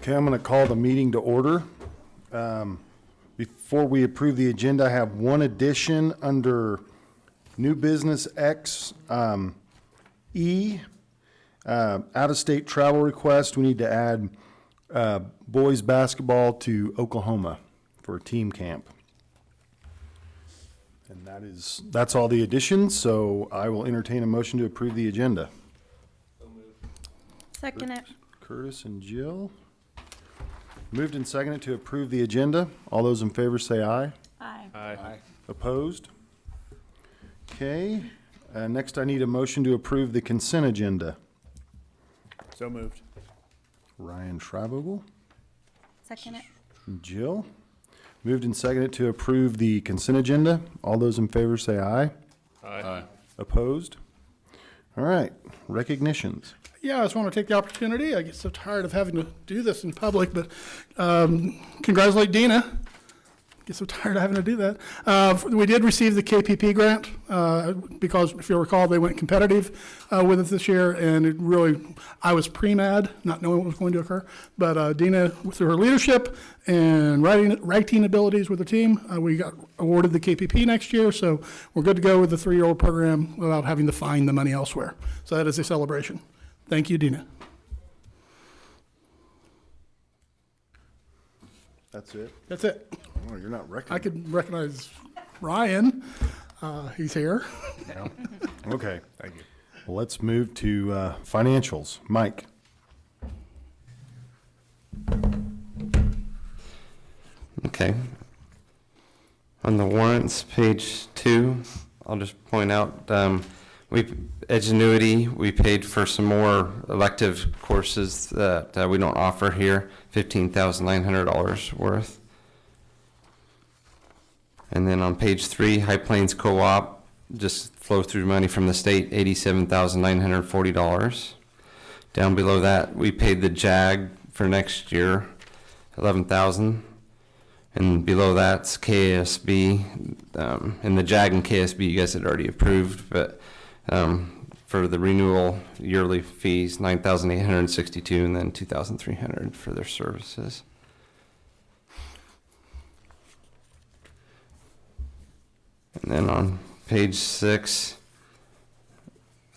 Okay, I'm going to call the meeting to order. Before we approve the agenda, I have one addition under new business X E, out-of-state travel request. We need to add boys basketball to Oklahoma for a team camp. And that's all the additions, so I will entertain a motion to approve the agenda. Second it. Curtis and Jill. Moved and seconded to approve the agenda. All those in favor say aye. Aye. Aye. Opposed? Okay, next I need a motion to approve the consent agenda. So moved. Ryan Schreibogel, Second it. Jill. Moved and seconded to approve the consent agenda. All those in favor say aye. Aye. Opposed? All right, recognitions. Yeah, I just want to take the opportunity. I get so tired of having to do this in public, but congratulate Dina. Get so tired of having to do that. We did receive the KPP grant because, if you'll recall, they went competitive with us this year, and it really, I was pre-mad, not knowing what was going to occur. But Dina, through her leadership and writing abilities with the team, we got awarded the KPP next year, so we're good to go with the 3-year-old program without having to find the money elsewhere. So that is a celebration. Thank you, Dina. That's it? That's it. Oh, you're not I recognized. could recognize Ryan. He's here. Okay, Thank you. well, let's move to financials. Mike? Okay. On the warrants, page 2, I'll just point out, Edgenuity, we paid for some more elective courses that we don't offer here, $15,900 worth. And then on page 3, High Plains Co-op, just flow through money from the state, $87,940. Down below that, we paid the JAG for next year, $11,000. And below that's KSB, and the JAG and KSB you guys had already approved, but for the renewal yearly fees, $9,862, and then $2,300 for their services. And then on page 6,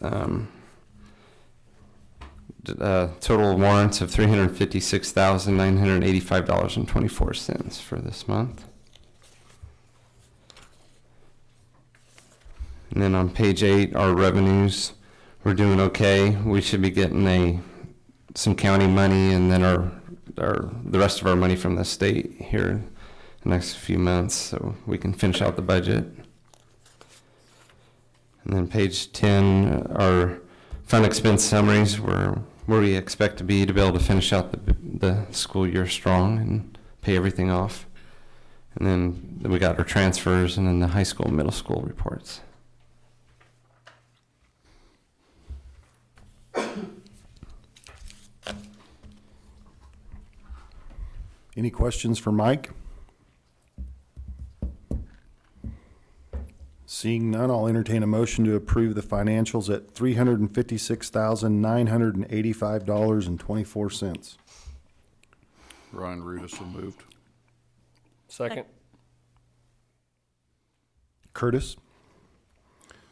total warrants of $356,985.24 for this month. And then on page 8, our revenues, we're doing okay. We should be getting some county money, and then the rest of our money from the state here in the next few months, so we can finish out the budget. And then page 10, our fund expense summaries, where we expect to be able to finish out the school year strong and pay everything off. And then we got our transfers, and then the high school and middle school reports. Any questions for Mike? Seeing none, I'll entertain a motion to approve the financials at $356,985.24. Ryan Rudis so moved. Second. Curtis?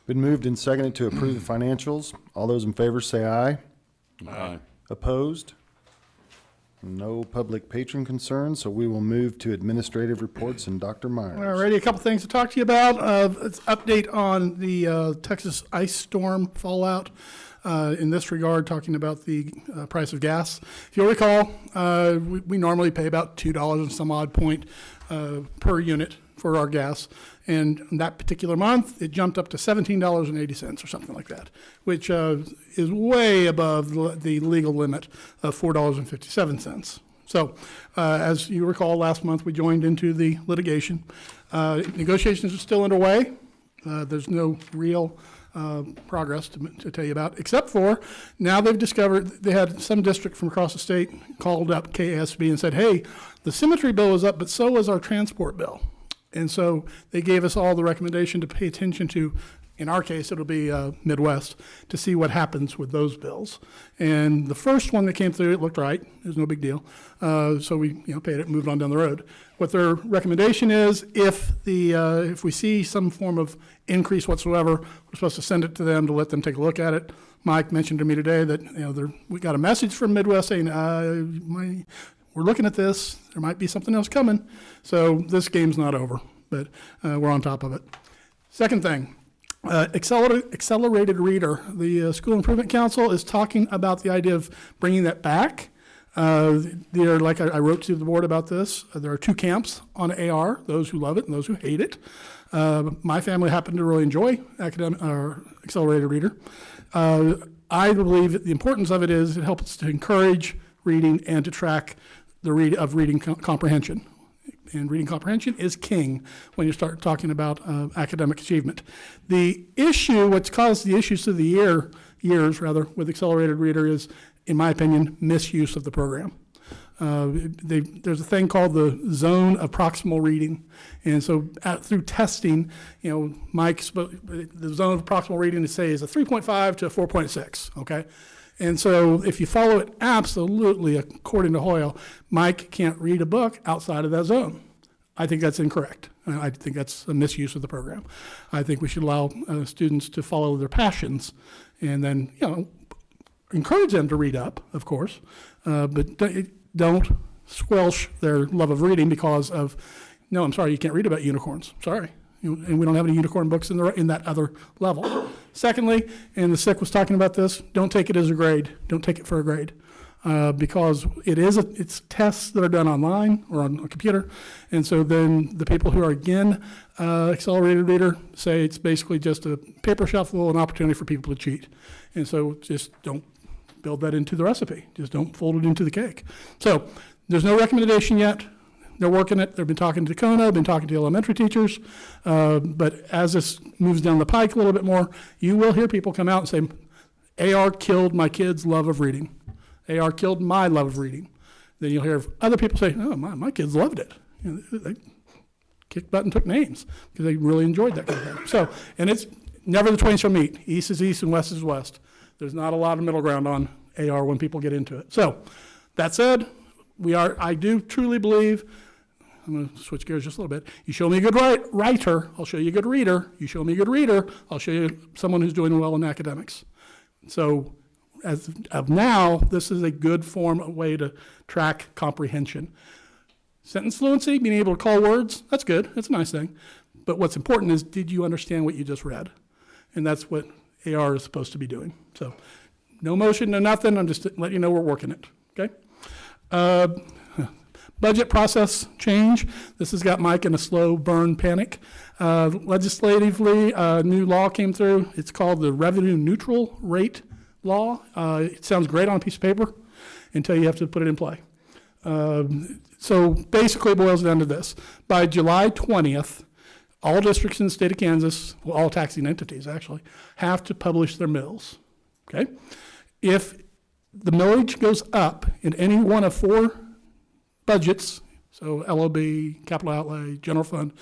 Been moved and seconded to approve the financials. All those in favor say aye. Aye. Opposed? No public patron concerns, so we will move to administrative reports and Dr. Myers. Alrighty, a couple things to talk to you about. It's update on the Texas ice storm fallout. In this regard, talking about the price of gas. If you'll recall, we normally pay about $2 and some odd point per unit for our gas. And that particular month, it jumped up to $17.80 or something like that, which is way above the legal limit of $4.57. So as you recall, last month we joined into the litigation. Negotiations are still underway. There's no real progress to tell you about, except for now they've discovered they had some district from across the state called up KSB and said, hey, the symmetry bill is up, but so is our transport bill. And so they gave us all the recommendation to pay attention to In our case, it'll be Midwest, to see what happens with those bills. And the first one that came through, it looked right. It was no big deal. So we paid it and moved on down the road. What their recommendation is, if we see some form of increase whatsoever, we're supposed to send it to them to let them take a look at it. Mike mentioned to me today that we got a message from Midwest saying, we're looking at this. There might be something else coming. So this game's not over, but we're on top of it. Second thing, accelerated reader. The School Improvement Council is talking about the idea of bringing that back. Like I wrote to the board about this, there are two camps on AR, those who love it and those who hate it. My family happened to really enjoy accelerated reader. I believe that the importance of it is it helps to encourage reading and to track the reading comprehension. And reading comprehension is king when you start talking about academic achievement. The issue, what's caused the issues through the years with accelerated reader is, in my opinion, misuse of the program. There's a thing called the zone of proximal reading. And so through testing, Mike spoke, the zone of proximal reading to say is a 3.5 to a 4.6, okay? And so if you follow it absolutely according to Hoyle, Mike can't read a book outside of that zone. I think that's incorrect. I think that's a misuse of the program. I think we should allow students to follow their passions and then, encourage them to read up, of course, but don't squelch their love of reading because of, no, I'm sorry, you can't read about unicorns. Sorry. And we don't have any unicorn books in that other level. Secondly, and the SIC was talking about this, don't take it as a grade. Don't take it for a grade. Because it's tests that are done online or on a computer. And so then the people who are again accelerated reader say it's basically just a paper shuffle, an opportunity for people to cheat. And so just don't build that into the recipe. Just don't fold it into the cake. So there's no recommendation yet. They're working it. They've been talking to Kona, been talking to elementary teachers. But as this moves down the pike a little bit more, you will hear people come out and say, AR killed my kids' love of reading. AR killed my love of reading. Then you'll hear other people say, oh, my kids loved it. They kicked butt and took names because they really enjoyed that kind of thing. So, and it's never the twain shall meet. East is east and west is west. There's not a lot of middle ground on AR when people get into it. So that said, I do truly believe, I'm going to switch gears just a little bit. You show me a good writer, I'll show you a good reader. You show me a good reader, I'll show you someone who's doing well in academics. So as of now, this is a good way to track comprehension. Sentence fluency, being able to call words, that's good. That's a nice thing. But what's important is, did you understand what you just read? And that's what AR is supposed to be doing. So no motion, no nothing. I'm just letting you know we're working it, okay? Budget process change. This has got Mike in a slow burn panic. Legislatively, a new law came through. It's called the Revenue Neutral Rate Law. It sounds great on a piece of paper until you have to put it in play. So basically it boils down to this. By July 20th, all districts in the state of Kansas, well, all taxing entities actually, have to publish their mills, okay? If the millage goes up in any one of four budgets, so LOB, capital outlay, general fund,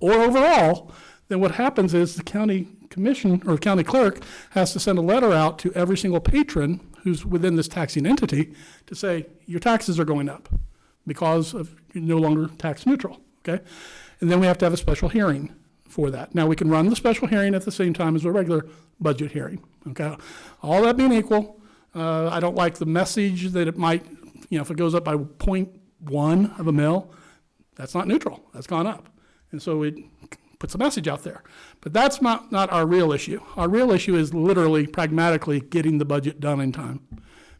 or overall, then what happens is the county commission or county clerk has to send a letter out to every single patron who's within this taxing entity to say, your taxes are going up because of you're no longer tax neutral, okay? And then we have to have a special hearing for that. Now, we can run the special hearing at the same time as a regular budget hearing, okay? All that being equal, I don't like the message that it might, if it goes up by 0.1 of a mil, that's not neutral. That's gone up. And so it puts a message out there. But that's not our real issue. Our real issue is literally, pragmatically getting the budget done in time.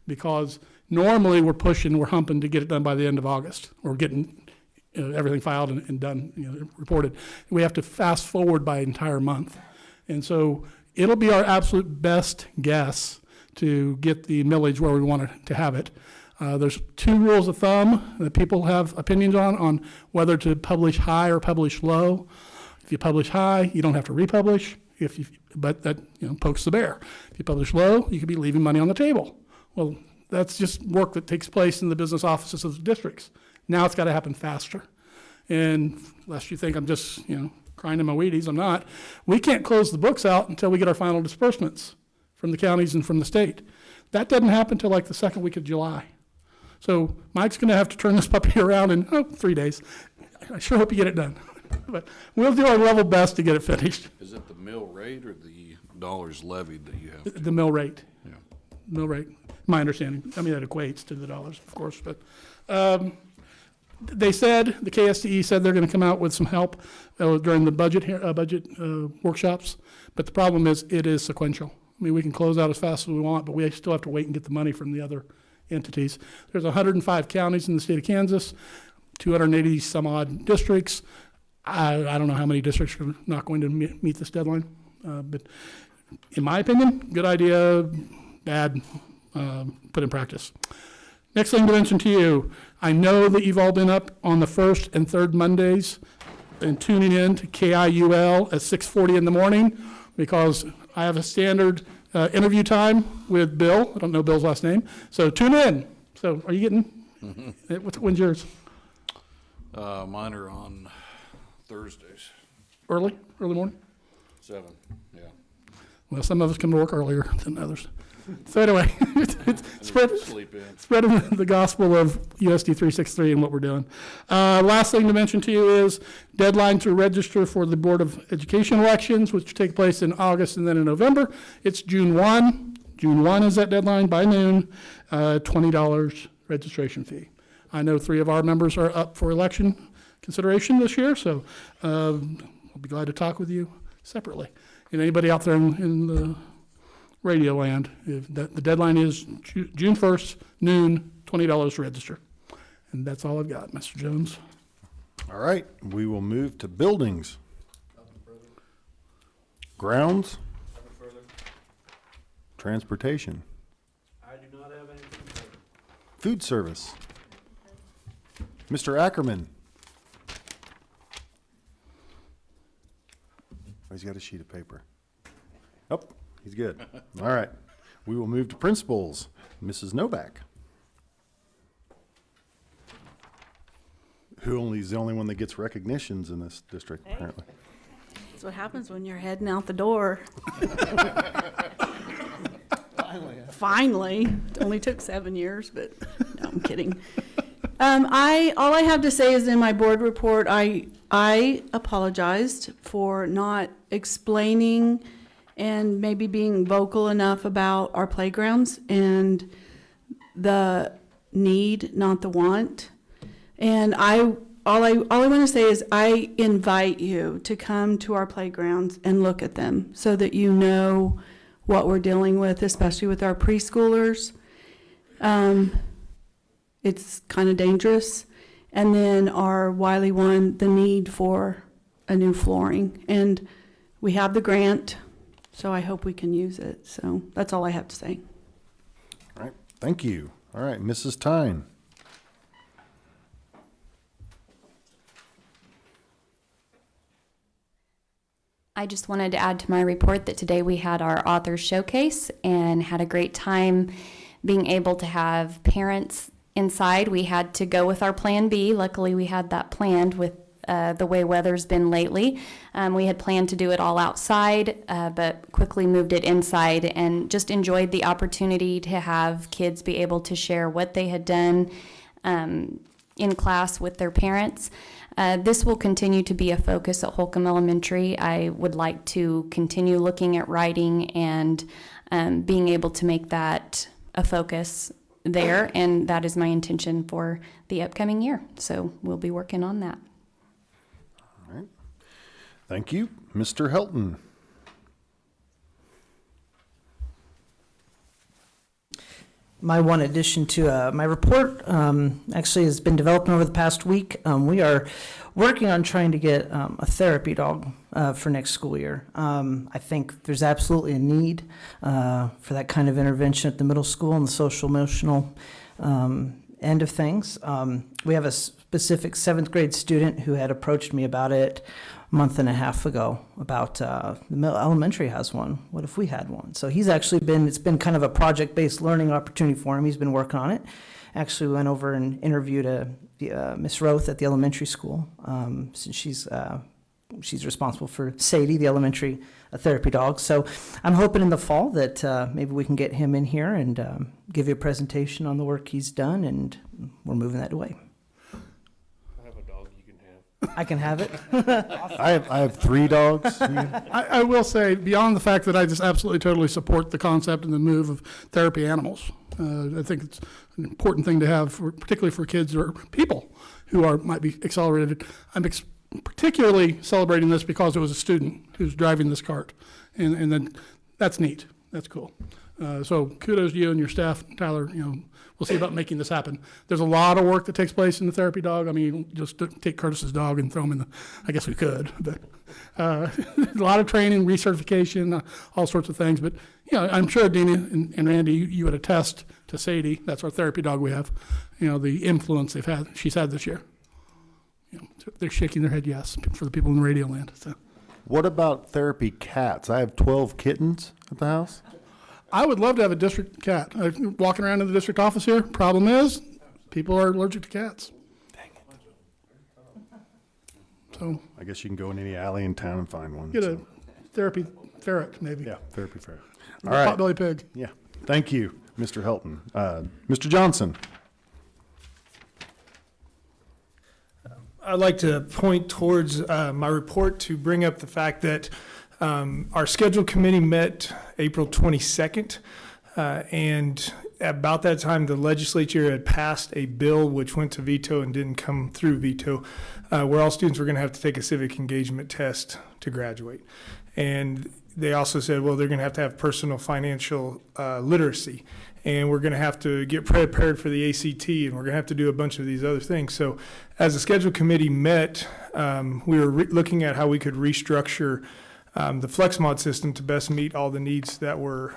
Because normally we're humping to get it done by the end of August. We're getting everything filed and done, reported. We have to fast forward by an entire month. And so it'll be our absolute best guess to get the millage where we want to have it. There's two rules of thumb that people have opinions on whether to publish high or publish low. If you publish high, you don't have to republish, but that pokes the bear. If you publish low, you could be leaving money on the table. Well, that's just work that takes place in the business offices of the districts. Now it's got to happen faster. And lest you think I'm just crying in my Wheaties, I'm not. We can't close the books out until we get our final disbursements from the counties and from the state. That doesn't happen till like the second week of July. So Mike's gonna have to turn this puppy around in 3 days. I sure hope you get it done. But we'll do our level best to get it finished. Is it the mill rate or the dollars levied that you have? The mill rate. Yeah. Mill rate, my understanding. I mean, that equates to the dollars, of course, but they said, the KSTE said they're going to come out with some help during the budget workshops, but the problem is it is sequential. I mean, we can close out as fast as we want, but we still have to wait and get the money from the other entities. There's 105 counties in the state of Kansas, 280 some odd districts. I don't know how many districts are not going to meet this deadline, but in my opinion, good idea, bad, put in practice. Next thing to mention to you, I know that you've all been up on the first and third Mondays and tuning in to KIUL at 6:40 in the morning because I have a standard interview time with Bill. I don't know Bill's last name. So tune in. So are you getting, when's yours? Mine are on Thursdays, Early morning? 7, yeah. Well, some of us come to work earlier than others. So anyway, it's Sleep in. spreading the gospel of USD 363 and what we're doing. Last thing to mention to you is deadline to register for the Board of Education elections, which take place in August and then in November. It's June 1. June 1 is that deadline by noon, $20 registration fee. I know 3 of our members are up for election consideration this year, so I'll be glad to talk with you separately. And anybody out there in the radio land, the deadline is June 1st, noon, $20 to register. And that's all I've got, Mr. Jones. All right, we will move to buildings. Grounds. Transportation. I do not have anything further. Food service. Mr. Ackerman. Oh, he's got a sheet of paper. Oh, he's good. All right. We will move to principals. Mrs. Novak. Who is the only one that gets recognitions in this district, apparently. That's what happens when you're heading out the door. Finally. It only took 7 years, but no, I'm kidding. All I have to say is in my board report, I apologized for not explaining and maybe being vocal enough about our playgrounds and the need, not the want. And all I want to say is I invite you to come to our playgrounds and look at them so that you know what we're dealing with, especially with our preschoolers. It's kind of dangerous. And then our Wiley one, the need for a new flooring. And we have the grant, so I hope we can use it. So that's all I have to say. All right, thank you. All right, Mrs. Tyne. I just wanted to add to my report that today we had our authors showcase and had a great time being able to have parents inside. We had to go with our plan B. Luckily, we had that planned with the way weather's been lately. We had planned to do it all outside, but quickly moved it inside and just enjoyed the opportunity to have kids be able to share what they had done in class with their parents. This will continue to be a focus at Holcomb Elementary. I would like to continue looking at writing and being able to make that a focus there, and that is my intention for the upcoming year. So we'll be working on that. All right, thank you. Mr. Helton. My one addition to my report actually has been developing over the past week. We are working on trying to get a therapy dog for next school year. I think there's absolutely a need for that kind of intervention at the middle school and the social emotional end of things. We have a specific 7th grade student who had approached me about it a month and a half ago about the middle elementary has one. What if we had one? So he's actually it's been kind of a project-based learning opportunity for him. He's been working on it. Actually, we went over and interviewed Miss Roth at the elementary school, since she's she's responsible for Sadie, the elementary therapy dog. So I'm hoping in the fall that maybe we can get him in here and give you a presentation on the work he's done, and we're moving that away. I have a dog you can have. I can have it. I have 3 dogs. I will say, beyond the fact that I just absolutely totally support the concept and the move of therapy animals, I think it's an important thing to have, particularly for kids or people who might be accelerated. I'm particularly celebrating this because it was a student who's driving this cart, and then that's neat. That's cool. So kudos to you and your staff, Tyler. We'll see about making this happen. There's a lot of work that takes place in the therapy dog. I mean, just take Curtis's dog and throw him in the, I guess we could, but a lot of training, recertification, all sorts of things. But, I'm sure Dina and Randy, you would attest to Sadie, that's our therapy dog we have, the influence she's had this year. They're shaking their head yes for the people in the radio land. So. What about therapy cats? I have 12 kittens at the house. I would love to have a district cat. Walking around in the district office here, problem is, people are allergic to cats. Dang it. So I guess you can go in any alley in town and find one. get a so. therapy ferret, maybe. Yeah, therapy fair. A All right. Potbelly pig. Yeah. Thank you, Mr. Helton. Mr. Johnson. I'd like to point towards my report to bring up the fact that our scheduled committee met April 22nd, and about that time, the legislature had passed a bill which went to veto and didn't come through veto, where all students were going to have to take a civic engagement test to graduate. And they also said, well, they're going to have personal financial literacy, and we're going to have to get prepared for the ACT, and we're going to have to do a bunch of these other things. So as the scheduled committee met, we were looking at how we could restructure the FlexMod system to best meet all the needs that were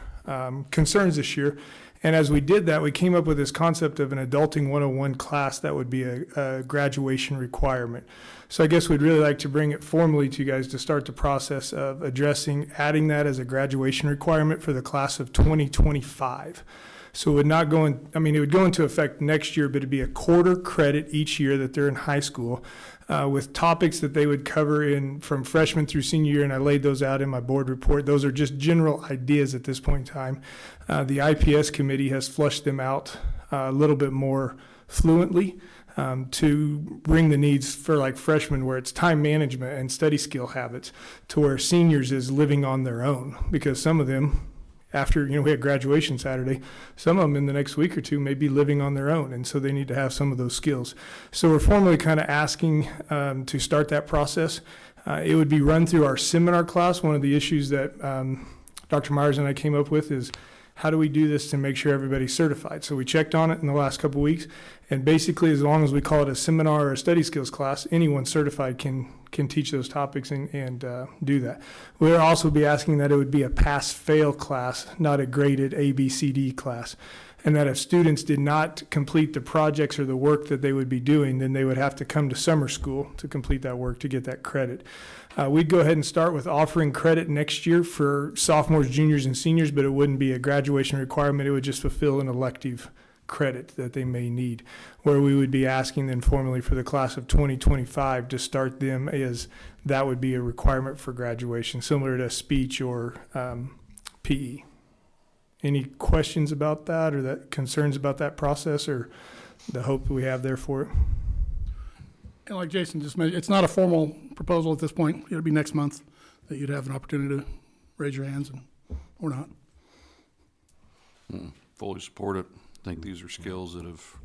concerns this year. And as we did that, we came up with this concept of an Adulting 101 class that would be a graduation requirement. So I guess we'd really like to bring it formally to you guys to start the process of adding that as a graduation requirement for the class of 2025. So it would not go in, it would go into effect next year, but it'd be a quarter credit each year that they're in high school, with topics that they would cover from freshman through senior year, and I laid those out in my board report. Those are just general ideas at this point in time. The IPS committee has flushed them out a little bit more fluently to bring the needs for like freshmen, where it's time management and study skill habits, to where seniors is living on their own, because some of them, after, we had graduation Saturday, some of them in the next week or two may be living on their own, and so they need to have some of those skills. So we're formally kind of asking to start that process. It would be run through our seminar class. One of the issues that Dr. Myers and I came up with is, how do we do this to make sure everybody's certified? So we checked on it in the last couple of weeks, and basically, as long as we call it a seminar or a study skills class, anyone certified can teach those topics and do that. We'll also be asking that it would be a pass-fail class, not a graded A, B, C, D class, and that if students did not complete the projects or the work that they would be doing, then they would have to come to summer school to complete that work to get that credit. We'd go ahead and start with offering credit next year for sophomores, juniors, and seniors, but it wouldn't be a graduation requirement. It would just fulfill an elective credit that they may need, where we would be asking them formally for the class of 2025 to start them as that would be a requirement for graduation, similar to speech or PE. Any questions about that, or concerns about that process, or the hope that we have there for it? And like Jason just mentioned, it's not a formal proposal at this point. It'll be next month that you'd have an opportunity to raise your hands or not. Fully support it. I think these are skills that have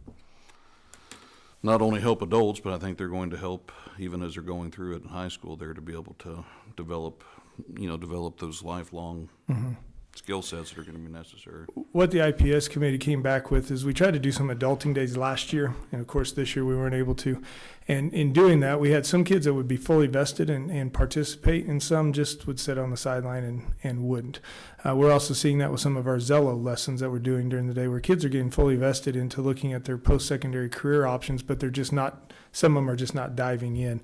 not only help adults, but I think they're going to help even as they're going through it in high school there, to be able to develop those lifelong skill sets that are going to be necessary. What the IPS committee came back with is we tried to do some adulting days last year, and of course this year we weren't able to. And in doing that, we had some kids that would be fully vested and participate, and some just would sit on the sideline and wouldn't. We're also seeing that with some of our Zello lessons that we're doing during the day, where kids are getting fully vested into looking at their post-secondary career options, but they're just not, some of them are just not diving in.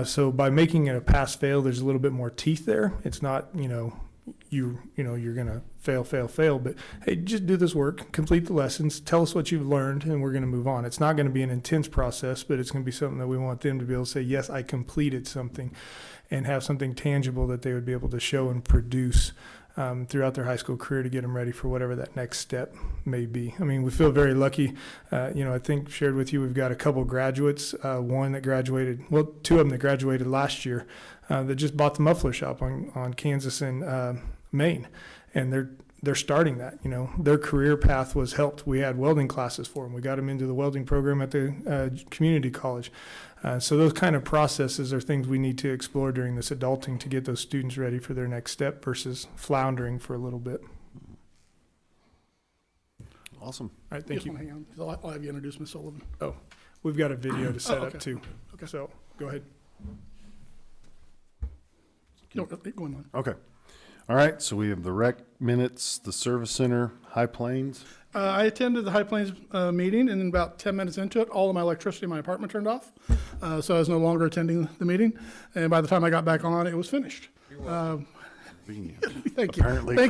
So by making it a pass-fail, there's a little bit more teeth there. It's not, you're going to fail, but hey, just do this work, complete the lessons, tell us what you've learned, and we're going to move on. It's not going to be an intense process, but it's going to be something that we want them to be able to say, yes, I completed something. and have something tangible that they would be able to show and produce throughout their high school career to get them ready for whatever that next step may be. I mean, we feel very lucky. I think shared with you, we've got a couple graduates, one that graduated, well, two of them that graduated last year that just bought the muffler shop on Kansas and Maine. And they're starting that, their career path was helped. We had welding classes for them. We got them into the welding program at the community college. So those kind of processes are things we need to explore during this adulting to get those students ready for their next step versus floundering for a little bit. Awesome. All right, thank Just you. wanna hang on, 'cause I'll have you introduce Ms. Sullivan. Oh, we've got a video to set okay. up too. Okay. So go ahead. No, go on. Okay. All right, so we have the rec minutes, the service center, High Plains. I attended the High Plains meeting, and then about 10 minutes into it, all of my electricity in my apartment turned off. So I was no longer attending the meeting. And by the time I got back on, it was finished. Thank you. Thank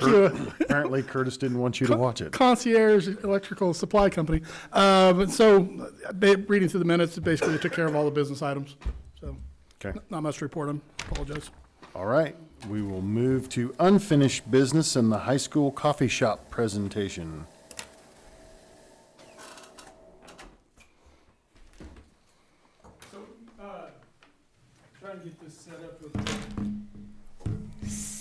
you. Apparently Curtis didn't want you to watch it. Concierge Electrical Supply Company. Reading through the minutes, basically they took care of all the business items. So Okay. not much to report on. Apologize. All right, we will move to unfinished business and the high school coffee shop presentation. Trying to get this set up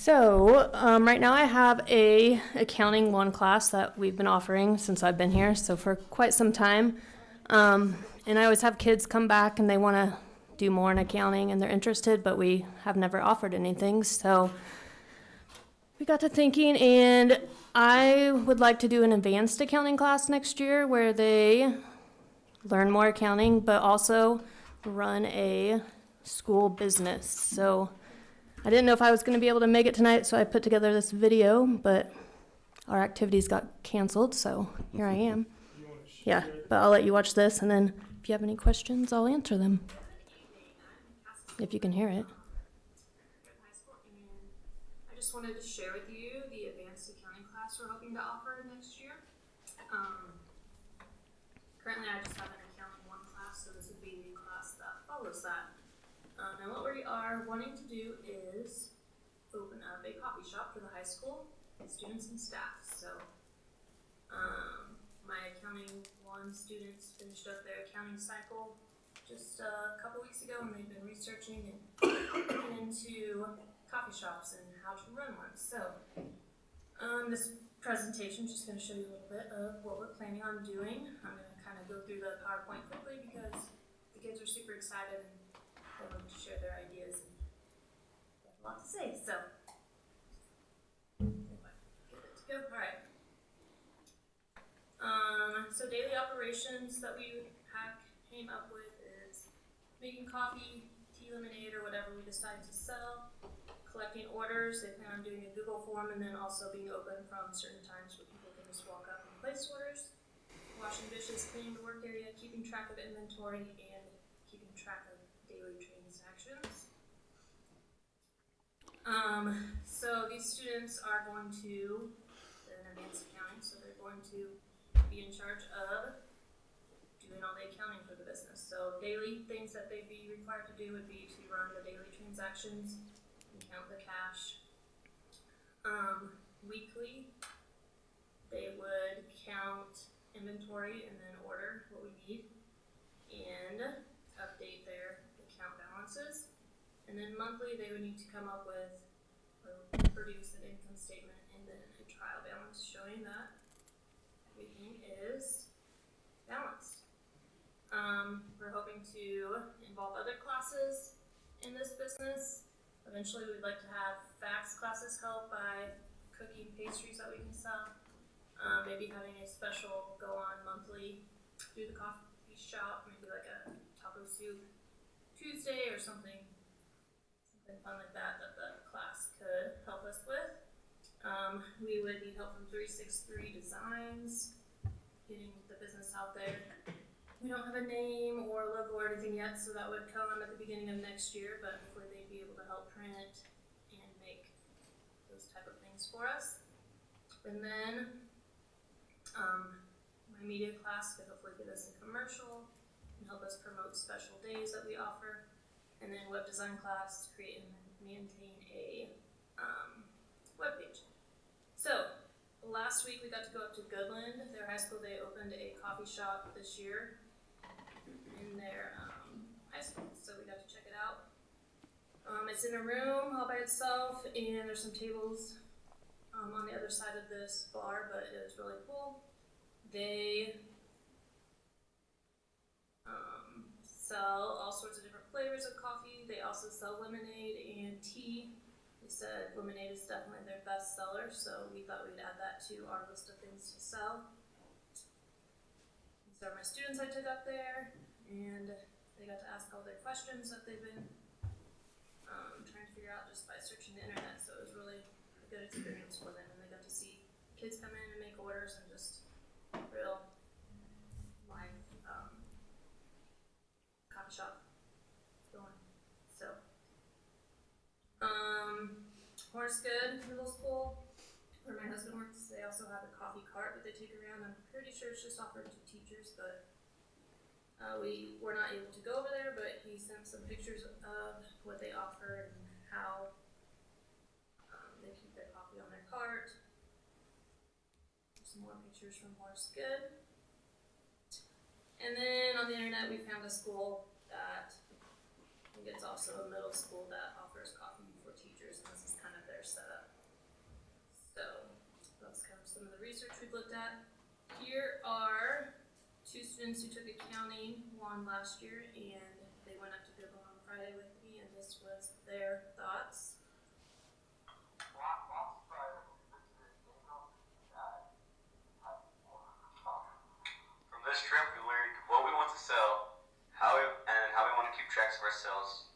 So, right now I have a Accounting 1 class that we've been offering since I've been here, so for quite some time. And I always have kids come back and they want to do more in accounting and they're interested, but we have never offered anything. So we got to thinking, and I would like to do an advanced accounting class next year where they learn more accounting, but also run a school business. So I didn't know if I was going to be able to make it tonight, so I put together this video, but our activities got canceled, so here I am. Yeah, but I'll let you watch this, and then if you have any questions, I'll answer them. If you can hear it. I just wanted to share with you the advanced accounting class we're hoping to offer next year. Currently, I just have an accounting 1 class, so this would be the class that follows that. And what we are wanting to do is open up a coffee shop for the high school students and staff. So, my accounting 1 students finished up their accounting cycle just a couple weeks ago, and they've been researching and looking into coffee shops and how to run one. So, this presentation is just going to show you a little bit of what we're planning on doing. I'm going to kind of go through the PowerPoint quickly because the kids are super excited and they want to share their ideas and they have a lot to say. So, if I can get it to go. All right. So daily operations that we came up with is making coffee, tea, lemonade, or whatever we decide to sell, collecting orders. They plan on doing a Google form and then also being open from certain times where people can just walk up and place orders, washing dishes, cleaning the work area, keeping track of inventory, and keeping track of daily transactions. So these students are going to, they're in advanced accounting, so they're going to be in charge of doing all the accounting for the business. So daily things that they'd be required to do would be to run the daily transactions and count the cash. Weekly, they would count inventory and then order what we need and update their account balances. And then monthly, they would need to come up with or produce an income statement and then a trial balance showing that everything is balanced. We're hoping to involve other classes in this business. Eventually, we'd like to have FACS classes help by cooking pastries that we can sell. Maybe having a special go on monthly through the coffee shop, maybe like a taco soup Tuesday or something fun like that the class could help us with. We would need help from 363 Designs, getting the business out there. We don't have a name or logo or anything yet, so that would come at the beginning of next year, but hopefully they'd be able to help print and make those type of things for us. And then my media class could hopefully give us a commercial and help us promote special days that we offer. And then web design class, create an maintain a webpage. So last week we got to go up to Goodland, their high school. They opened a coffee shop this year in their high school, so we got to check it out. It's in a room all by itself, and there's some tables on the other side of this bar, but it was really cool. They sell all sorts of different flavors of coffee. They also sell lemonade and tea. They said lemonade is definitely their best seller, so we thought we'd add that to our list of things to sell. These are my students I took up there, and they got to ask all their questions that they've been trying to figure out just by searching the internet, so it was really a good experience for them, and they got to see kids come in and make orders and just real live coffee shop going. So, Horsegood Middle School, where my husband works, they also have a coffee cart that they take around. I'm pretty sure it's just offered to teachers, but we were not able to go over there, but he sent some pictures of what they offer and how they keep their coffee on their cart. Some more pictures from Horsegood. And then on the internet, we found a school that I think it's also a middle school that offers coffee for teachers, and this is kind of their setup. So that's kind of some of the research we've looked at. Here are two students who took accounting one last year, and they went up to Google on Friday with me, and this was their thoughts. From this trip, we learned what we want to sell, how we want to keep tracks of ourselves.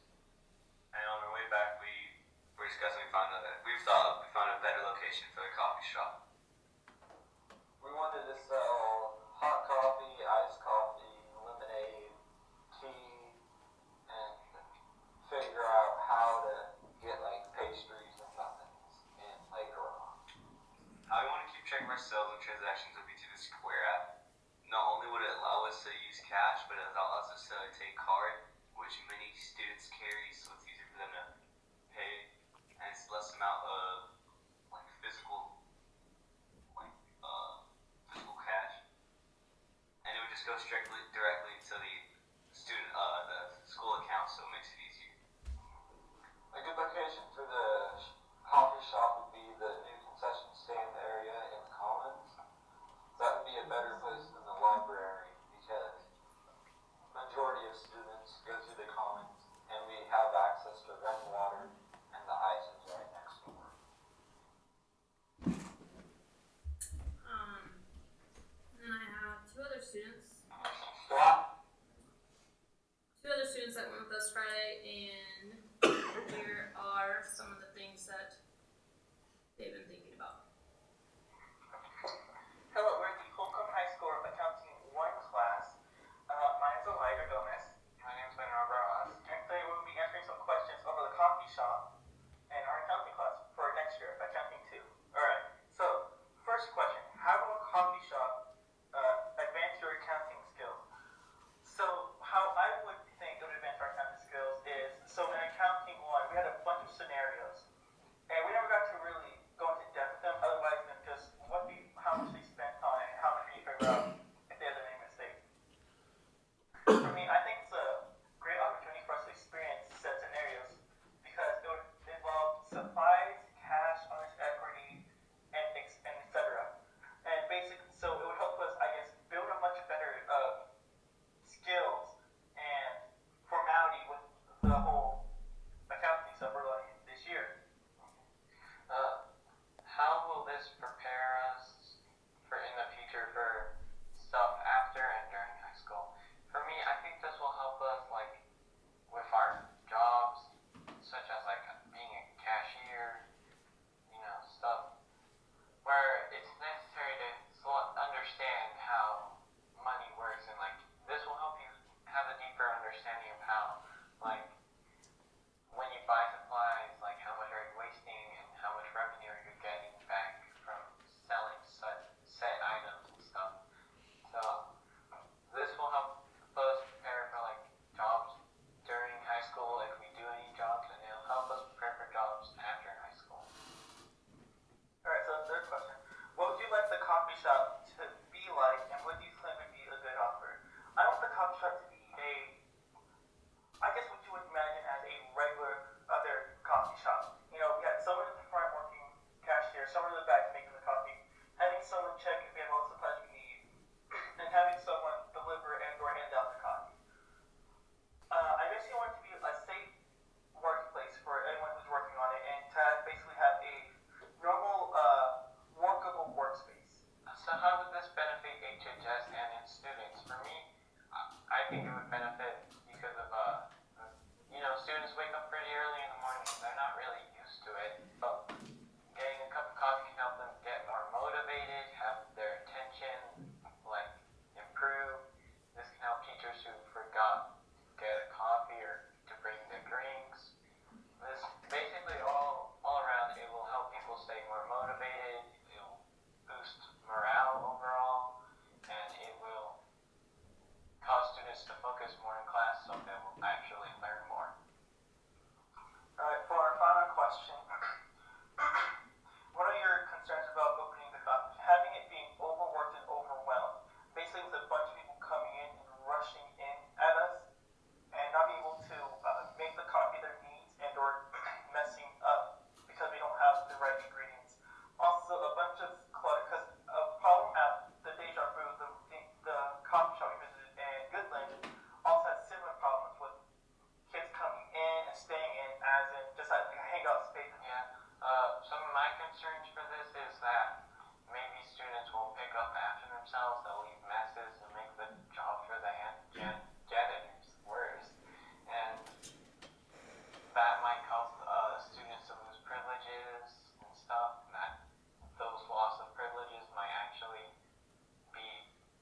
And on our way back, we were discussing. We found a better location for the coffee shop. We wanted to sell hot coffee, iced coffee, lemonade, tea, and figure out how to get like pastries and muffins in later on. How we want to keep track of ourselves and transactions would be through the Square app. Not only would it allow us to use cash, but it allows us to take card, which many students carry, so it's easier for them to pay, and it's less amount of like physical cash, and it would just go directly to the student, the school account, so it makes it easier. A good location for the coffee shop would be the new concession stand area in the Commons. That would be a better place than the library because majority of students go to the Commons, and we have access to running water, and the ice is right next door. And then I have two other students that went with us Friday, and here are some of the things that they've been thinking about. Hello, we're the Holcomb High School Accounting 1 class. My name is Elijah Gomez. My name is Ben Ross. And today we'll be answering some questions over the coffee shop and our accounting class for next year, Accounting 2. Alright, so first question, how will a coffee shop advance your accounting skills? So how I would think it would advance our accounting skills is, so in Accounting 1, we had a bunch of scenarios, and we never got to really go into depth with them, otherwise than just how much they spent on it, how much we figure out if there's any mistakes. For me, I think it's a great opportunity for us to experience set scenarios because it would involve supplies, cash, owner's equity, and etc. And basically, so it would help us, I guess, build a much better skills and formality with the whole accounting stuff we're learning this year. How will this prepare us for in the future for benefit HHS and its students. For me, I think it would benefit because of, students wake up pretty early in the morning. They're not really used to it, but getting a cup of coffee can help them get more motivated, have their attention, improve. This can help teachers who forgot to get a coffee or to bring their drinks. This basically all around, it will help people stay more motivated. It'll boost morale overall, and it will cause students to focus more in class, so they will actually learn more. All right, for our final question, what are your concerns about opening the coffee? Having it being overworked and overwhelmed, basically with a bunch of people coming in and rushing in at us, and not being able to make the coffee their needs and or messing up because we don't have the right ingredients. Also, a bunch of clutter, because a problem at the Deja Brew, the coffee shop we visited in Goodland, also had similar problems with kids coming in and staying in as in just like a hangout space. Yeah, some of my concerns for this is that maybe students will pick up after themselves, they'll leave messes and make the job for the janitors worse. And that might cause students to lose privileges and stuff, and that those loss of privileges might actually be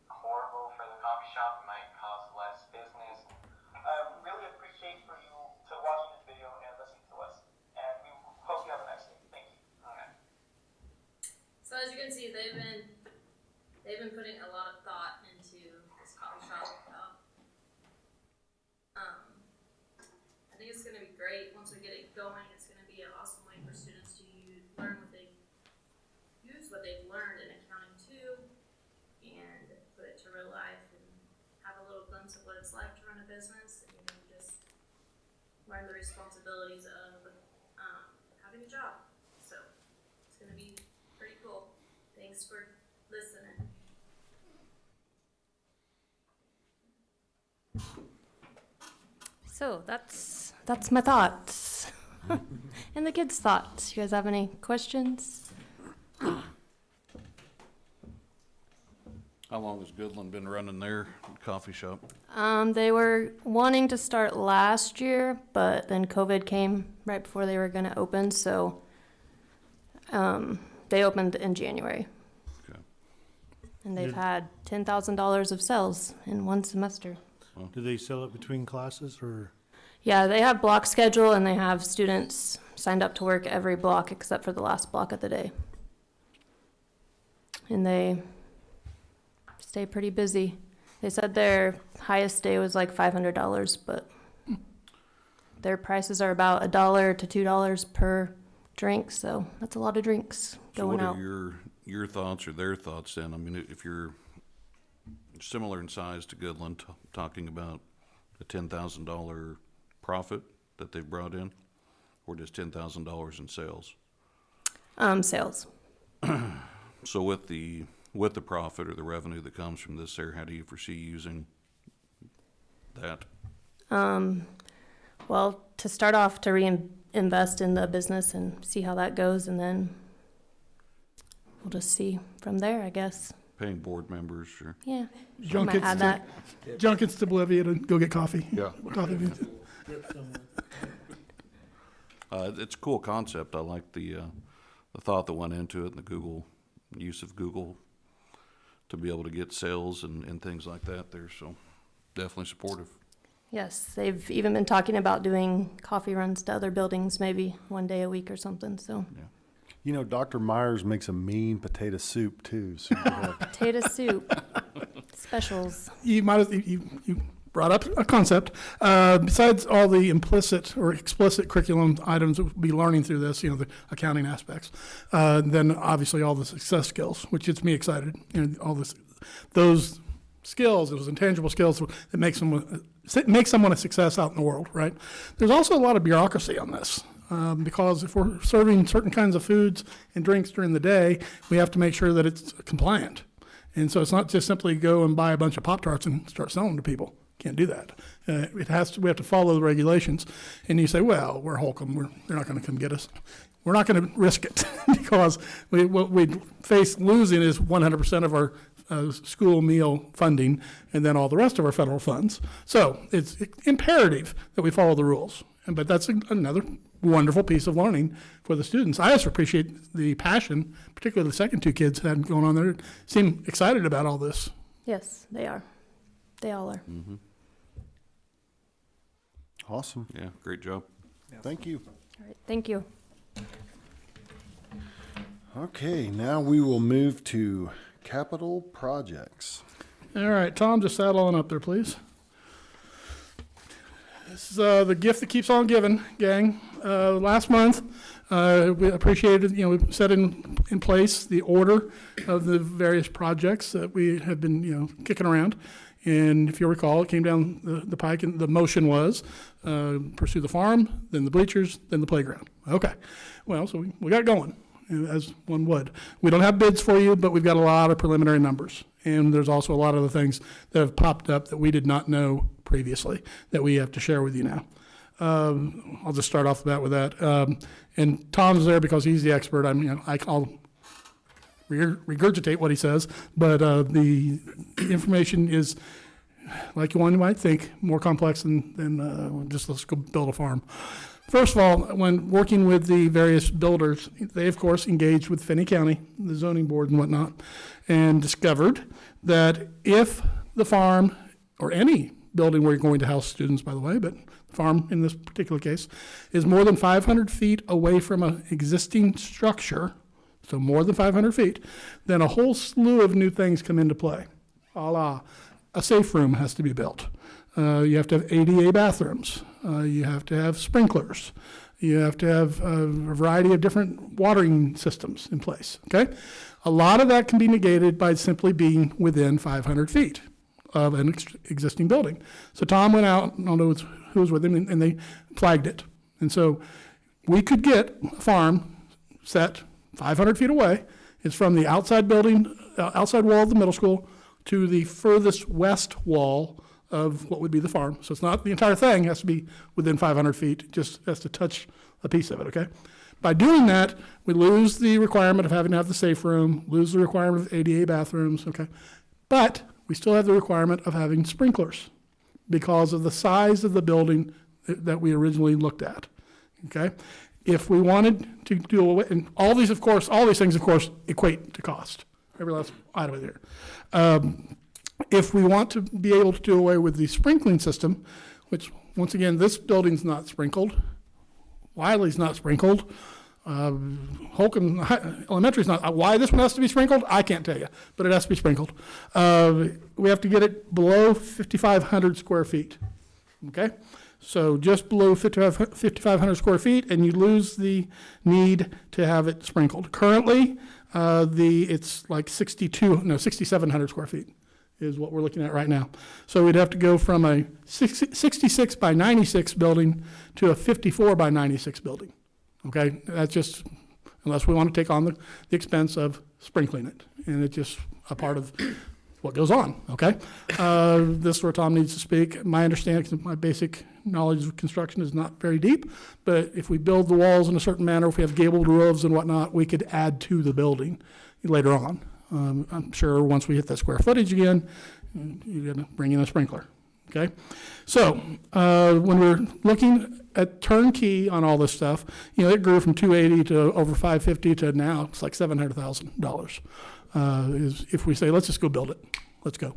horrible for the coffee shop. It might cause less business. I really appreciate for you to watching this video and listening to us, and we hope you have a nice day. Thank you. Okay. So as you can see, they've been putting a lot of thought into this coffee shop. I think it's gonna be great once we get it going. It's gonna be an awesome way for students to use what they've learned in accounting too, and put it to real life and have a little glimpse of what it's like to run a business, and just learn the responsibilities of having a job. So it's gonna be pretty cool. Thanks for listening. So that's my thoughts. And the kids' thoughts. You guys have any questions? How long has Goodland been running their coffee shop? They were wanting to start last year, but then COVID came right before they were going to open, so they opened in January. Okay. And they've had $10,000 of sales in one semester. Do they sell it between classes or? Yeah, they have block schedule, and they have students signed up to work every block except for the last block of the day. And they stay pretty busy. They said their highest day was like $500, but their prices are about $1 to $2 per drink, so that's a lot of drinks going out. So what are your thoughts or their thoughts then? I mean, if you're similar in size to Goodland, talking about a $10,000 profit that they've brought in, or just $10,000 in sales? Sales. So with the profit or the revenue that comes from this there, how do you foresee using that? Well, to start off, to reinvest in the business and see how that goes, and then we'll just see from there, I guess. Paying board members or? Yeah, I John might gets add that. to Bolivia to go get coffee. Yeah. Coffee. It's a cool concept. I like the thought that went into it, and the use of Google to be able to get sales and things like that there. So definitely supportive. Yes, they've even been talking about doing coffee runs to other buildings, maybe one day a week or something, so. Yeah. You know, Dr. Myers makes a mean potato soup too. So you could have- Potato soup, specials. You brought up a concept. Besides all the implicit or explicit curriculum items that we'll be learning through this, the accounting aspects, then obviously all the success skills, which gets me excited. Those skills, those intangible skills that make someone a success out in the world, right? There's also a lot of bureaucracy on this. Because if we're serving certain kinds of foods and drinks during the day, we have to make sure that it's compliant. And so it's not just simply go and buy a bunch of Pop-Tarts and start selling to people. Can't do that. We have to follow the regulations. And you say, well, we're Holcomb. They're not going to come get us. We're not going to risk it because what we face losing is 100% of our school meal funding, and then all the rest of our federal funds. So it's imperative that we follow the rules. But that's another wonderful piece of learning for the students. I also appreciate the passion, particularly the second two kids had going on there, seem excited about all this. Yes, they are. They all are. Awesome. Yeah, great job. Thank you. All right, thank you. Okay, now we will move to capital projects. All right, Tom, just saddle on up there, please. This is the gift that keeps on giving, gang. Last month, we appreciated, we set in place the order of the various projects that we have been, kicking around. And if you recall, it came down the pike, and the motion was pursue the farm, then the bleachers, then the playground. Okay, well, so we got going, as one would. We don't have bids for you, but we've got a lot of preliminary numbers. And there's also a lot of the things that have popped up that we did not know previously that we have to share with you now. I'll just start off the bat with that. And Tom's there because he's the expert. I'll regurgitate what he says, but the information is, like one might think, more complex than just let's go build a farm. First of all, when working with the various builders, they of course engaged with Finney County, the zoning board and whatnot, and discovered that if the farm, or any building where you're going to house students, by the way, but the farm in this particular case, is more than 500 feet away from an existing structure, so more than 500 feet, then a whole slew of new things come into play. A safe room has to be built. You have to have ADA bathrooms. You have to have sprinklers. You have to have a variety of different watering systems in place, okay? A lot of that can be negated by simply being within 500 feet of an existing building. So Tom went out, I don't know who was with him, and they flagged it. And so we could get a farm set 500 feet away. It's from the outside building, outside wall of the middle school to the furthest west wall of what would be the farm. So it's not the entire thing, it has to be within 500 feet, it just has to touch a piece of it, okay? By doing that, we lose the requirement of having to have the safe room, lose the requirement of ADA bathrooms, okay? But we still have the requirement of having sprinklers because of the size of the building that we originally looked at, okay? If we wanted to do away, and all these things, of course, equate to cost, every last item of there. If we want to be able to do away with the sprinkling system, which, once again, this building's not sprinkled, Wiley's not sprinkled, Holcomb Elementary's not. Why this one has to be sprinkled, I can't tell you, but it has to be sprinkled. We have to get it below 5,500 square feet, okay? So just below 5,500 square feet, and you lose the need to have it sprinkled. Currently, it's like 6,700 square feet is what we're looking at right now. So we'd have to go from a 66 by 96 building to a 54 by 96 building. Okay, that's just, unless we want to take on the expense of sprinkling it, and it's just a part of what goes on, okay? This is where Tom needs to speak. My understanding, my basic knowledge of construction is not very deep, but if we build the walls in a certain manner, if we have gabled roofs and whatnot, we could add to the building later on. I'm sure once we hit that square footage again, you're gonna bring in a sprinkler, okay? So when we're looking at turnkey on all this stuff, it grew from 280 to over 550 to now it's like $700,000. Is if we say, let's just go build it, let's go.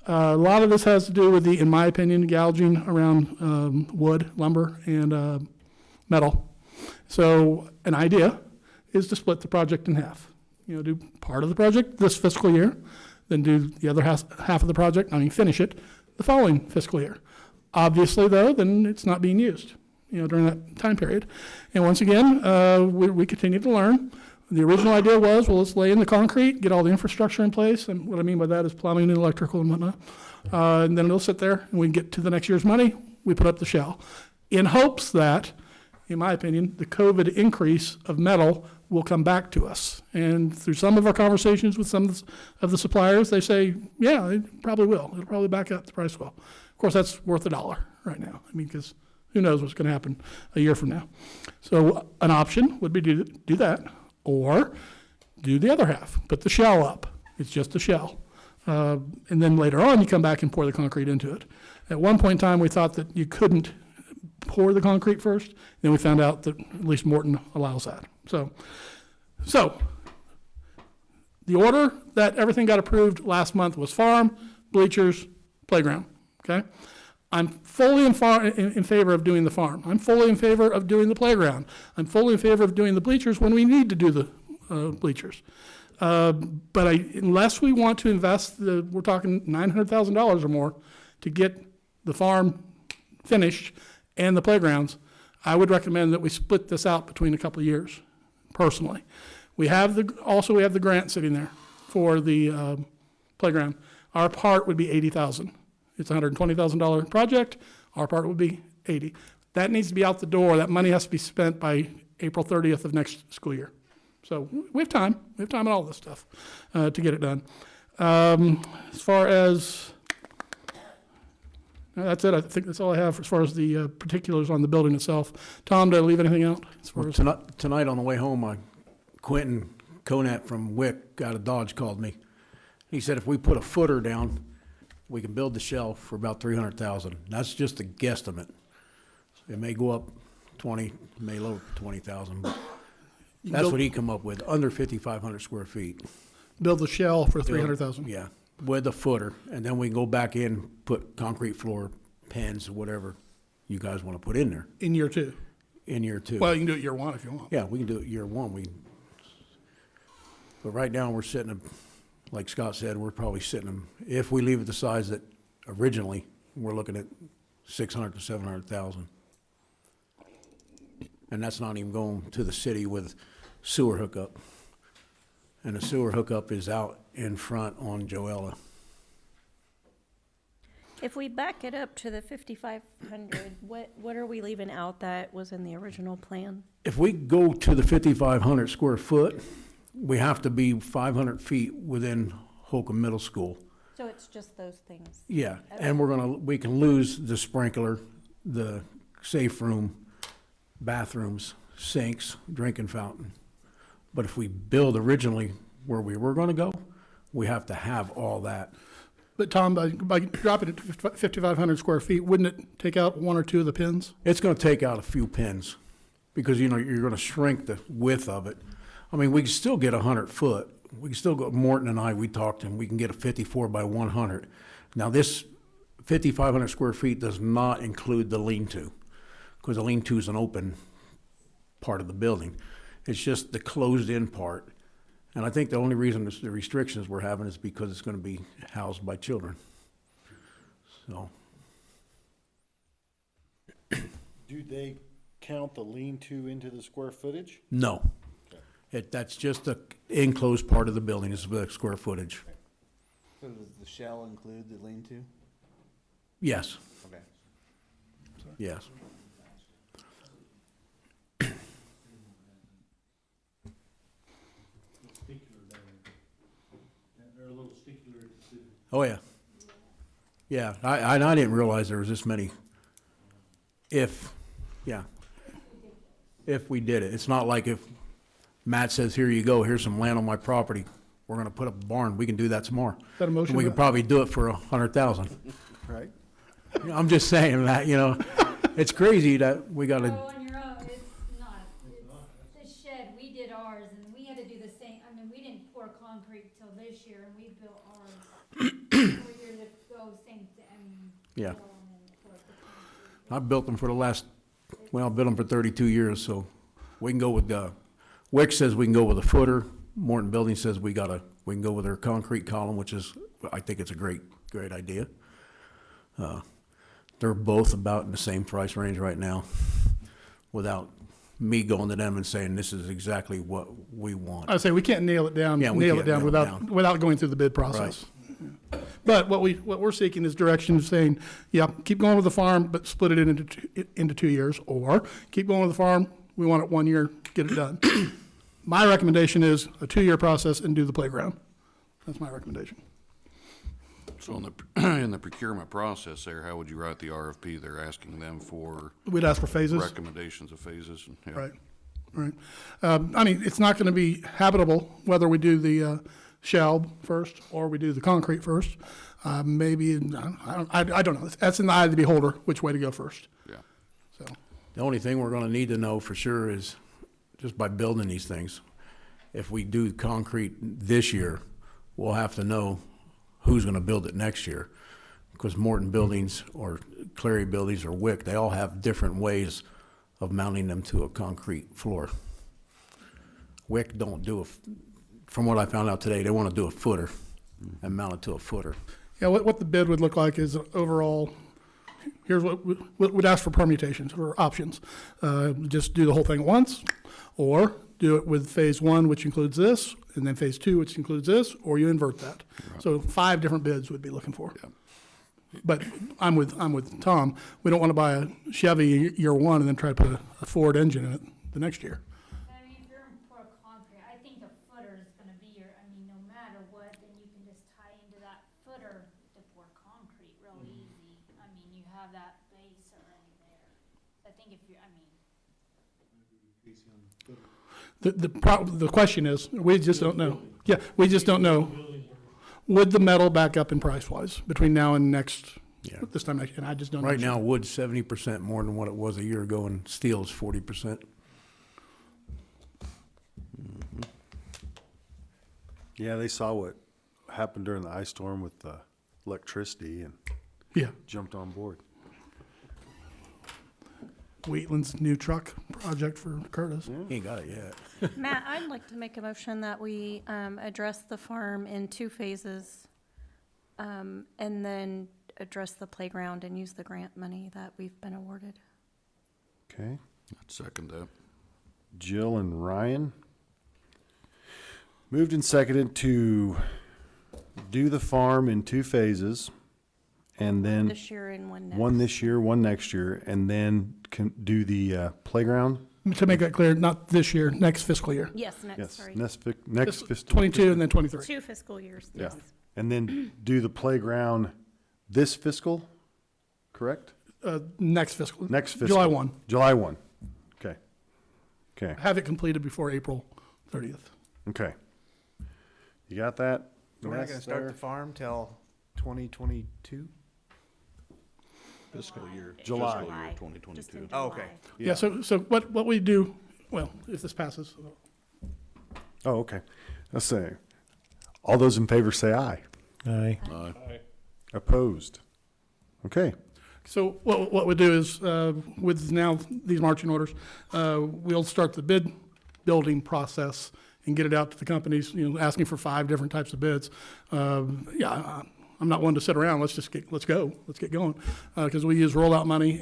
A lot of this has to do with the, in my opinion, gouging around wood, lumber, and metal. So an idea is to split the project in half. Do part of the project this fiscal year, then do the other half of the project, finish it the following fiscal year. Obviously, though, then it's not being used, during that time period. And once again, we continue to learn. The original idea was, well, let's lay in the concrete, get all the infrastructure in place, and what I mean by that is plumbing and electrical and whatnot. And then it'll sit there, and we can get to the next year's money, we put up the shell. In hopes that, in my opinion, the COVID increase of metal will come back to us. And through some of our conversations with some of the suppliers, they say, yeah, it probably will. It'll probably back up, the price will. Of course, that's worth $1 right now. Because who knows what's going to happen a year from now. So an option would be to do that, or do the other half, put the shell up. It's just a shell. And then later on, you come back and pour the concrete into it. At one point in time, we thought that you couldn't pour the concrete first. Then we found out that at least Morton allows that. So the order that everything got approved last month was farm, bleachers, playground, okay? I'm fully in favor of doing the farm. I'm fully in favor of doing the playground. I'm fully in favor of doing the bleachers when we need to do the bleachers. But unless we want to invest, we're talking $900,000 or more to get the farm finished and the playgrounds, I would recommend that we split this out between a couple of years, personally. We have the grant sitting there for the playground. Our part would be $80,000. It's a $120,000 project. Our part would be $80,000. That needs to be out the door. That money has to be spent by April 30th of next school year. So we have time. We have time on all this stuff to get it done. As far as that's it. I think that's all I have as far as the particulars on the building itself. Tom, did I leave anything out? As far as Tonight on the way home, Quentin Conant from WIC out of Dodge called me. He said if we put a footer down, we can build the shell for about $300,000. That's just a guesstimate. It may go up 20, it may lower 20,000, but that's what he come up with, under 5,500 square feet. Build the shell for $300,000. Yeah, with a footer, and then we can go back in, put concrete floor, pens, whatever you guys want to put in there. In year two. In year two. Well, you can do it year one if you want. Yeah, we can do it year one. But right now, we're sitting, like Scott said, we're probably sitting, if we leave it the size that originally, we're looking at 600 to 700,000. And that's not even going to the city with sewer hookup. And the sewer hookup is out in front on Joella. If we back it up to the 5,500, what are we leaving out that was in the original plan? If we go to the 5,500 square foot, we have to be 500 feet within Holcomb Middle School. So it's just those things? Yeah, and we can lose the sprinkler, the safe room, bathrooms, sinks, drinking fountain. But if we build originally where we were gonna go, we have to have all that. But Tom, by dropping it to 5,500 square feet, wouldn't it take out one or two of the pins? It's gonna take out a few pins, because, you're gonna shrink the width of it. I mean, we can still get 100 foot. We can still go, Morton and I, we talked, and we can get a 54 by 100. Now, this 5,500 square feet does not include the lean-to, because the lean-to is an open part of the building. It's just the closed-in part. And I think the only reason the restrictions we're having is because it's gonna be housed by children. So. Do they count the lean-to into the square footage? No. That's just the enclosed part of the building, is the square footage. So does the shell include the lean-to? Yes, Okay. yes. Oh, yeah. Yeah, I didn't realize there was this many. If we did it. It's not like if Matt says, here you go, here's some land on my property, we're gonna put up a barn, we can do that tomorrow. Is that a motion? And we could probably do it for 100,000. Right. I'm just saying that, it's crazy that we gotta, On your own, it's not. It's the shed, we did ours, and we had to do the same, we didn't pour concrete till this year, and we built ours 4 years ago, same, yeah. I've built them for I've built them for 32 years, so we can go with, WIC says we can go with a footer. Morton Building says we can go with their concrete column, which is, I think it's a great idea. They're both about in the same price range right now, without me going to them and saying, this is exactly what we want. I say we can't nail it down. Yeah, we can't nail it down. without going through the bid process. But what we're seeking is direction of saying, yeah, keep going with the farm, but split it into 2 years, or keep going with the farm. We want it 1 year, get it done. My recommendation is a 2-year process and do the playground. That's my recommendation. So in the procurement process there, how would you write the RFP? They're asking them for. We'd ask for phases. Recommendations of phases. Yeah. Right. It's not going to be habitable whether we do the shell first, or we do the concrete first. Maybe, I don't know. That's in the eye of the beholder, which way to go first. Yeah. So, The only thing we're gonna need to know for sure is, just by building these things, if we do concrete this year, we'll have to know who's gonna build it next year. Because Morton Buildings or Clary Buildings or Wick, they all have different ways of mounting them to a concrete floor. Wick don't do from what I found out today, they wanna do a footer and mount it to a footer. yeah, what the bid would look like is overall, here's what we'd ask for permutations or options. Just do the whole thing at once, or do it with phase one, which includes this, and then phase two, which includes this, or you invert that. So 5 different bids we'd be looking for. But I'm with Tom. We don't want to buy a Chevy year one and then try to put a Ford engine in it the next year. I mean, if you're in pour concrete, I think the footer is gonna be no matter what, then you can just tie into that footer to pour concrete real easy. I mean, you have that base already there. I think if The question is, we just don't know. Yeah, we just don't know. Would the metal back up in price wise between now and this time next year? And I just don't know. Right now, wood's 70% more than what it was a year ago, and steel is 40%. Yeah, they saw what happened during the ice storm with the electricity and Yeah. jumped on board. Wheatland's new truck project for Curtis. He ain't got it yet. Matt, I'd like to make a motion that we address the farm in 2 phases, and then address the playground and use the grant money that we've been awarded. Okay. I'd second that. Jill and Ryan. Moved and seconded to do the farm in 2 phases, and then This year and one next. one this year, one next year, and then can do the playground. To make that clear, not this year, next fiscal year. Yes, next, Yes, sorry. next fiscal. 22 and then 23. 2 fiscal years, Yeah, yes. and then do the playground this fiscal, correct? Next fiscal. Next fiscal. July 1. July 1. Okay. Okay. Have it completed before April 30th. Okay. You got that? We're not gonna Wes, start there? the farm till 2022? Fiscal year. July. Fiscal year 2022. Oh, okay. Yeah, so what we do, well, if this passes, Oh, okay. Let's say, all those in favor say aye. Aye. Aye. Opposed? Okay. so what we do is, with now these marching orders, we'll start the bid building process and get it out to the companies, asking for 5 different types of bids. I'm not one to sit around. Let's go. Let's get going. Because we use rollout money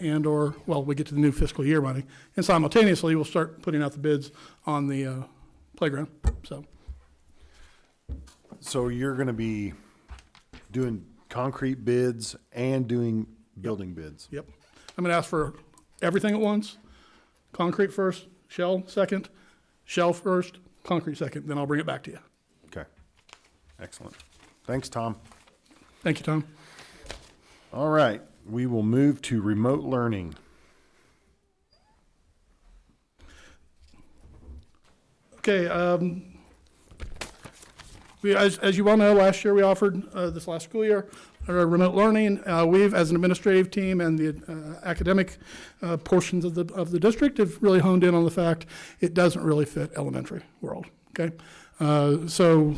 we get to the new fiscal year money. And simultaneously, we'll start putting out the bids on the playground. So you're going to be doing concrete bids and doing building bids? Yep. I'm going to ask for everything at once. Concrete first, shell second, shell first, concrete second. Then I'll bring it back to you. Okay. Excellent. Thanks, Tom. Thank you, Tom. All right. We will move to remote learning. Okay, as you well know, last year we offered, this last school year, remote learning. We've, as an administrative team and the academic portions of the district, have really honed in on the fact it doesn't really fit elementary world, okay? So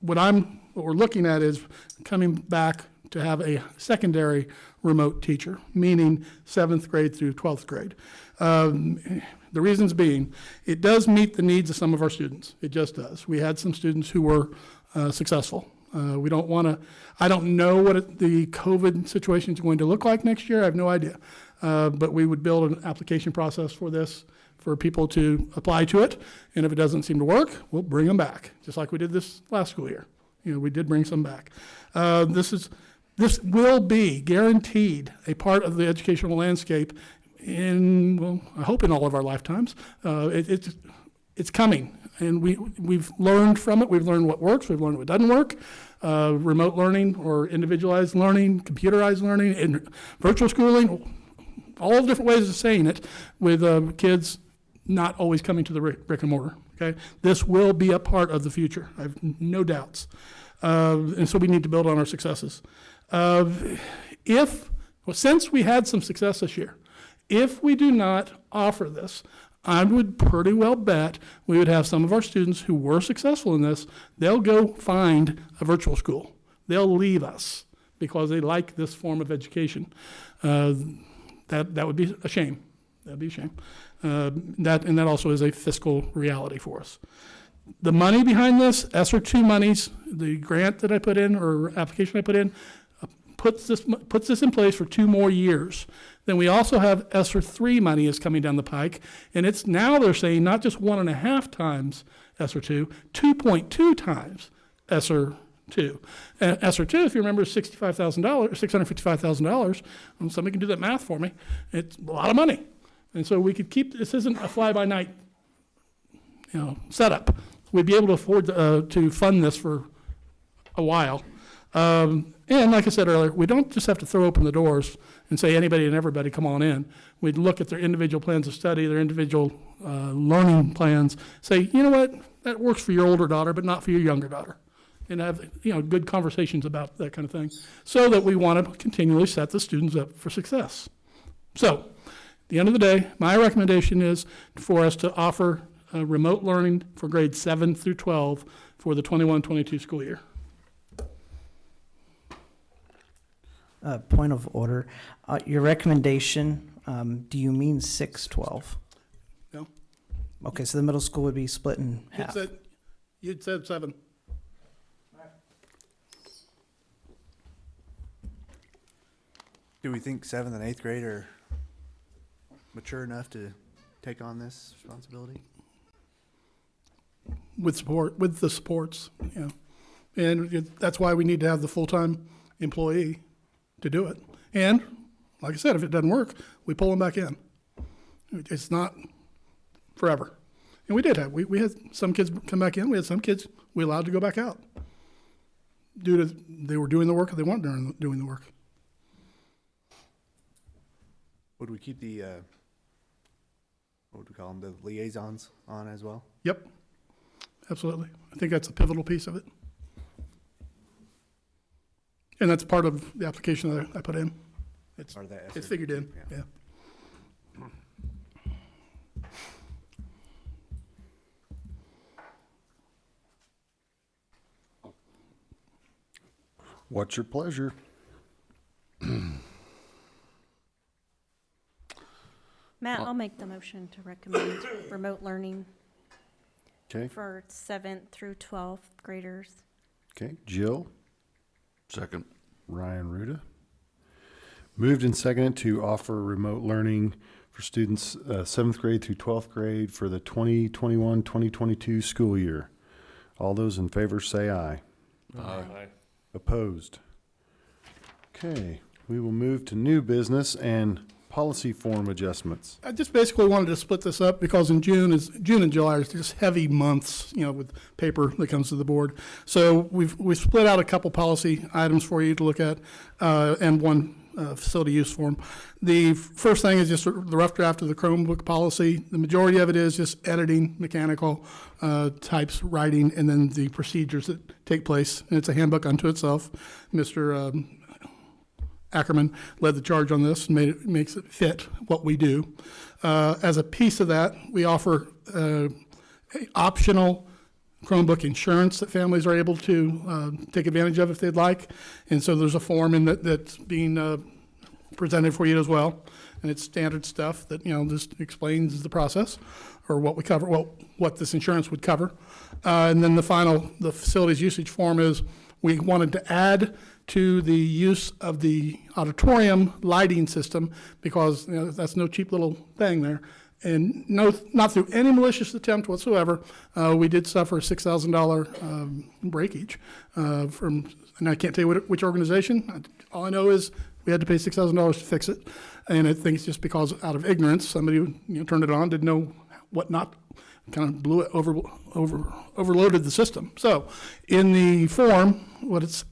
what we're looking at is coming back to have a secondary remote teacher, meaning 7th grade through 12th grade. The reasons being, it does meet the needs of some of our students. It just does. We had some students who were successful. I don't know what the COVID situation is going to look like next year. I have no idea. But we would build an application process for this, for people to apply to it. And if it doesn't seem to work, we'll bring them back, just like we did this last school year. We did bring some back. This will be guaranteed a part of the educational landscape I hope in all of our lifetimes. It's coming, and we've learned from it. We've learned what works. We've learned what doesn't work. Remote learning or individualized learning, computerized learning, and virtual schooling, all different ways of saying it, with kids not always coming to the brick and mortar. okay? This will be a part of the future, I have no doubts. And so we need to build on our successes. Since we had some success this year, if we do not offer this, I would pretty well bet we would have some of our students who were successful in this, they'll go find a virtual school. They'll leave us because they like this form of education. That would be a shame. That'd be a shame. That also is a fiscal reality for us. The money behind this, ESSER II monies, the grant that I put in or application I put in, puts this in place for 2 more years. Then we also have ESSER III money is coming down the pike, and it's now they're saying not just 1.5 times ESSER II, 2.2 times ESSER II. ESSER II, if you remember, is $65,000, $655,000. Somebody can do that math for me. It's a lot of money, and so we could keep. This isn't a fly-by-night, setup. We'd be able to afford to fund this for a while. And like I said earlier, we don't just have to throw open the doors and say anybody and everybody come on in. We'd look at their individual plans of study, their individual learning plans, say, you know what, that works for your older daughter, but not for your younger daughter. And have good conversations about that kind of thing so that we want to continually set the students up for success. So at the end of the day, my recommendation is for us to offer remote learning for grades 7 through 12 for the 21-22 school year. Point of order. Your recommendation, do you mean 6-12? No. Okay, so the middle school would be split in half. You'd said 7. Do we think 7th and 8th grade are mature enough to take on this responsibility? With the supports, and that's why we need to have the full-time employee to do it. And like I said, if it doesn't work, we pull them back in. It's not forever. And we did have, we had some kids come back in. We had some kids we allowed to go back out due to they were doing the work or they weren't doing the work. Would we keep the, what would we call them, the liaisons on as well? Yep, absolutely. I think that's a pivotal piece of it. And that's part of the application that I put in. It's Part of that it's figured in, yeah. What's your pleasure? Matt, I'll make the motion to recommend remote learning Okay, for 7th through 12th graders. okay. Jill, Second. Ryan Ruda. Moved and seconded to offer remote learning for students 7th grade through 12th grade for the 2021-2022 school year. All those in favor say aye. Aye. Opposed? Okay, we will move to new business and policy form adjustments. I just basically wanted to split this up because in June and July is just heavy months, with paper that comes to the board. So we've split out a couple policy items for you to look at, and one facility use form. The first thing is just the rough draft of the Chromebook policy. The majority of it is just editing, mechanical types, writing, and then the procedures that take place. And it's a handbook unto itself. Mr. Ackerman led the charge on this and makes it fit what we do. As a piece of that, we offer optional Chromebook insurance that families are able to take advantage of if they'd like. And so there's a form in that's being presented for you as well. And it's standard stuff that, just explains the process or what we cover, what this insurance would cover. And then the facilities usage form is we wanted to add to the use of the auditorium lighting system because that's no cheap little thing there. And not through any malicious attempt whatsoever, we did suffer a $6,000 breakage from, and I can't tell you which organization. All I know is we had to pay $6,000 to fix it, and I think it's just because out of ignorance, somebody turned it on, didn't know what not, kind of blew it overloaded the system. So in the form, what it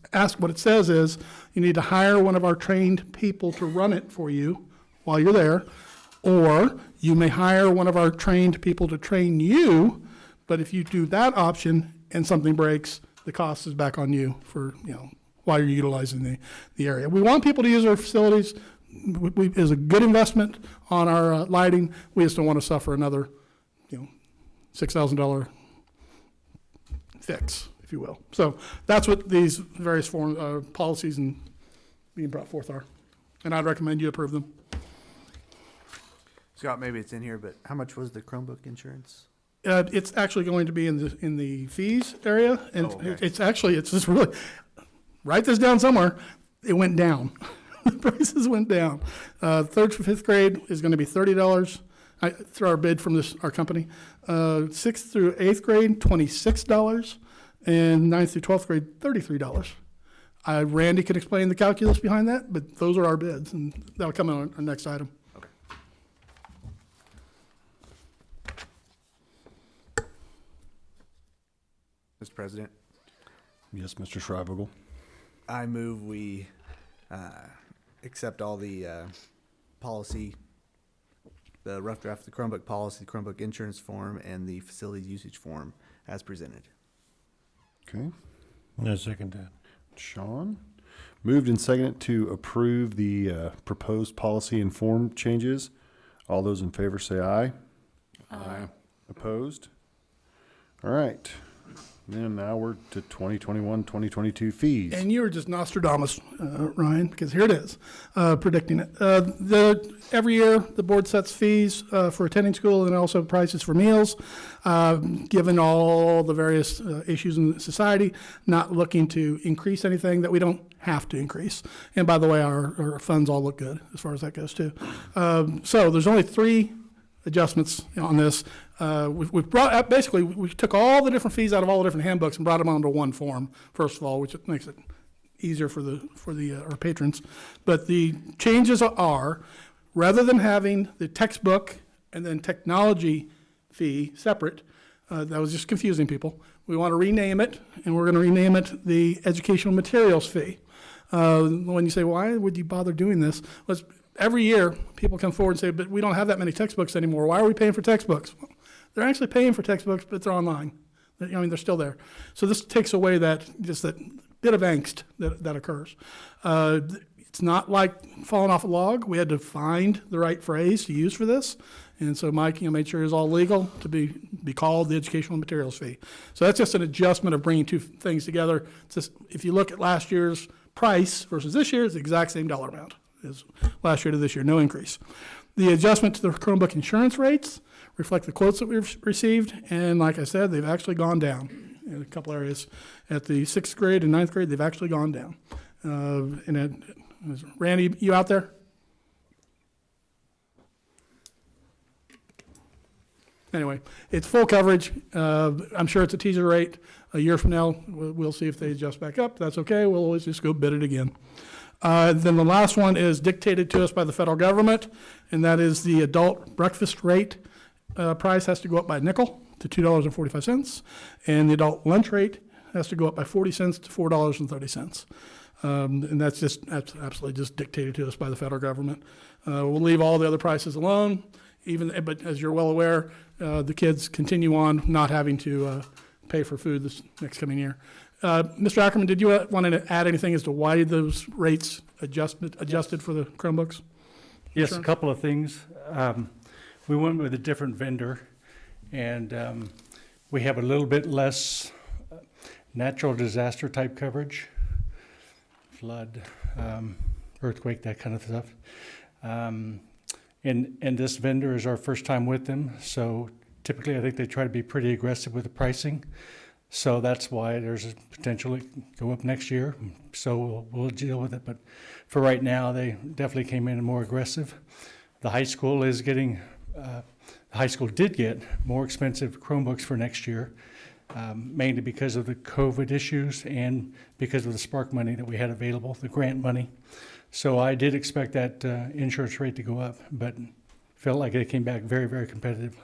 says is you need to hire one of our trained people to run it for you while you're there, or you may hire one of our trained people to train you, But if you do that option and something breaks, the cost is back on you for, while you're utilizing the area. We want people to use our facilities. Is a good investment on our lighting. We just don't want to suffer another, $6,000 fix, if you will. So that's what these various policies and being brought forth are. And I'd recommend you approve them. Scott, maybe it's in here, but how much was the Chromebook insurance? It's actually going to be in the fees area, and okay. it's just really, write this down somewhere. It went down. The prices went down. Third to fifth grade is going to be $30 through our bid from our company. Sixth through eighth grade, $26, and ninth through 12th grade, $33. Randy can explain the calculus behind that, but those are our bids, and that'll come on our next item. Okay. Mr. President, Yes, Mr. Schreibergle. I move we accept all the policy, the rough draft of the Chromebook policy, the Chromebook insurance form, and the facility usage form as presented. Okay. I second that. Sean. Moved and seconded to approve the proposed policy and form changes. All those in favor say aye. Aye. Opposed? All right. Then now we're to 2021-2022 fees. And you were just Nostradamus, Ryan, because here it is, predicting it. Every year, the board sets fees for attending school and also prices for meals, given all the various issues in society, not looking to increase anything that we don't have to increase. And by the way, our funds all look good as far as that goes too. So there's only 3 adjustments on this. We've brought basically we took all the different fees out of all the different handbooks and brought them onto one form. First of all, which makes it easier for our patrons. But the changes are, rather than having the textbook and then technology fee separate, that was just confusing people. We want to rename it, and we're going to rename it the educational materials fee. When you say, why would you bother doing this? Well, every year, people come forward and say, but we don't have that many textbooks anymore. Why are we paying for textbooks? Well, they're actually paying for textbooks, but they're online. They're still there. So this takes away that bit of angst that occurs. It's not like falling off a log. We had to find the right phrase to use for this. And so Mike made sure it was all legal to be called the educational materials fee. So that's just an adjustment of bringing 2 things together. It's just, if you look at last year's price versus this year, it's the exact same dollar amount as last year to this year, no increase. The adjustment to the Chromebook insurance rates reflect the quotes that we've received, and like I said, they've actually gone down in a couple areas. At the 6th grade and 9th grade, they've actually gone down. Randy, you out there? Anyway, it's full coverage. I'm sure it's a teaser rate. A year from now, we'll see if they adjust back up. That's okay. We'll always just go bid it again. Then the last one is dictated to us by the federal government, and that is the adult breakfast rate price has to go up by a nickel to $2.45, and the adult lunch rate has to go up by 40 cents to $4.30. And that's absolutely just dictated to us by the federal government. We'll leave all the other prices alone, but as you're well aware, the kids continue on not having to pay for food this next coming year. Mr. Ackerman, did you want to add anything as to why those rates adjusted for the Chromebooks? Yes, Insurance? a couple of things. We went with a different vendor, and we have a little bit less natural disaster type coverage, flood, earthquake, that kind of stuff. And this vendor is our first time with them, so typically I think they try to be pretty aggressive with the pricing. So that's why there's a potential to go up next year. So we'll deal with it. But for right now, they definitely came in more aggressive. The high school is getting, the high school did get more expensive Chromebooks for next year, mainly because of the COVID issues and because of the Spark money that we had available, the grant money. So I did expect that insurance rate to go up, but felt like it came back very, very competitive.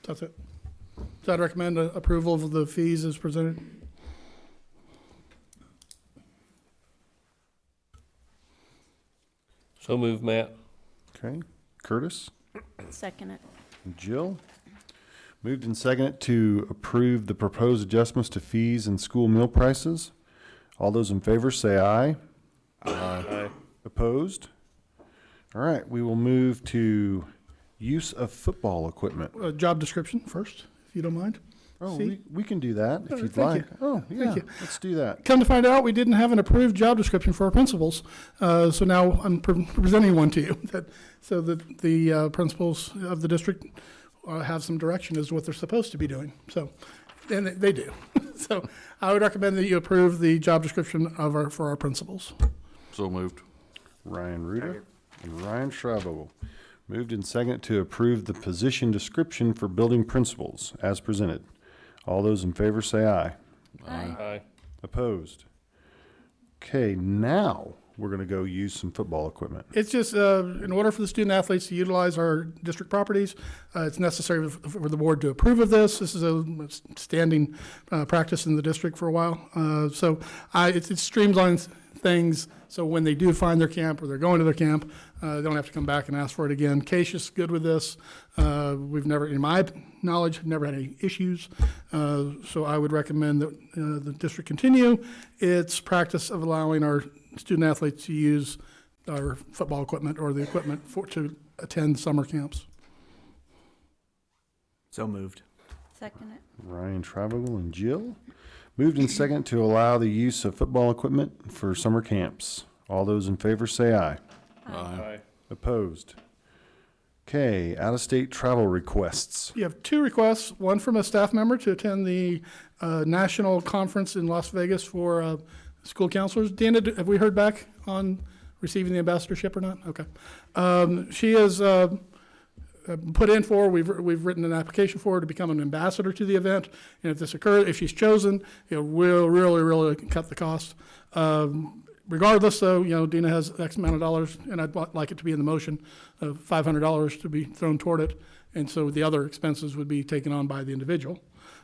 That's it. So I'd recommend approval of the fees as presented. So move, Matt. Okay. Curtis? Second it. Jill? Moved and seconded to approve the proposed adjustments to fees and school meal prices. All those in favor say aye. Aye. Opposed? All right, we will move to use of football equipment. Job description first, if you don't mind. Oh, See? we can do that if you'd Thank like. you. Oh, Thank yeah, you. let's do that. Come to find out, we didn't have an approved job description for our principals, so now I'm presenting one to you, so that the principals of the district have some direction as to what they're supposed to be doing. So, and they do. So I would recommend that you approve the job description for our principals. So moved. Ryan Ruda and Ryan Schreiber. Moved and seconded to approve the position description for building principals as presented. All those in favor say aye. Aye. Opposed? Okay, now we're going to go use some football equipment. It's just, in order for the student athletes to utilize our district properties, it's necessary for the board to approve of this. This is a standing practice in the district for a while. So it streamlines things, so when they do find their camp or they're going to their camp, they don't have to come back and ask for it again. Cacia's good with this. We've never, in my knowledge, never had any issues. So I would recommend that the district continue its practice of allowing our student athletes to use our football equipment or the equipment to attend summer camps. So moved. Second it. Ryan Tribal and Jill. Moved and seconded to allow the use of football equipment for summer camps. All those in favor say aye. Aye. Opposed? Okay, out-of-state travel requests. You have two requests, one from a staff member to attend the national conference in Las Vegas for school counselors. Dana, have we heard back on receiving the ambassadorship or not? Okay. She has put in for, we've written an application for her to become an ambassador to the event. And if this occurs, if she's chosen, it will really cut the cost. Regardless, though, Dina has X amount of dollars, and I'd like it to be in the motion of $500 to be thrown toward it. And so the other expenses would be taken on by the individual.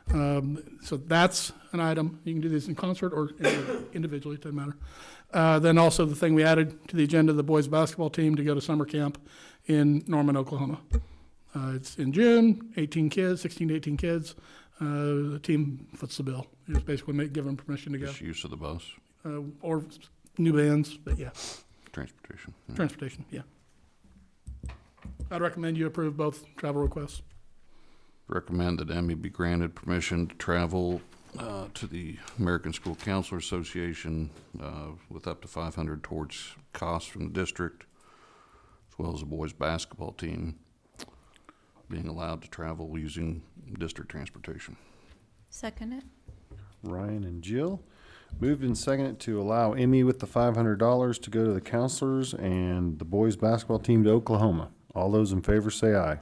So that's an item. You can do this in concert or individually, it doesn't matter. Then also the thing we added to the agenda, the boys basketball team to go to summer camp in Norman, Oklahoma. It's in June, 16 to 18 kids. The team foots the bill. It's basically give them permission to go. Just use of the bus. Or new bands, but yeah. Transportation. Yeah. Transportation, yeah. I'd recommend you approve both travel requests. Recommend that Emmy be granted permission to travel to the American School Counselor Association with up to $500 towards costs from the district, as well as the boys basketball team being allowed to travel using district transportation. Second it. Ryan and Jill. Moved and seconded to allow Emmy with the $500 to go to the counselors and the boys basketball team to Oklahoma. All those in favor say aye.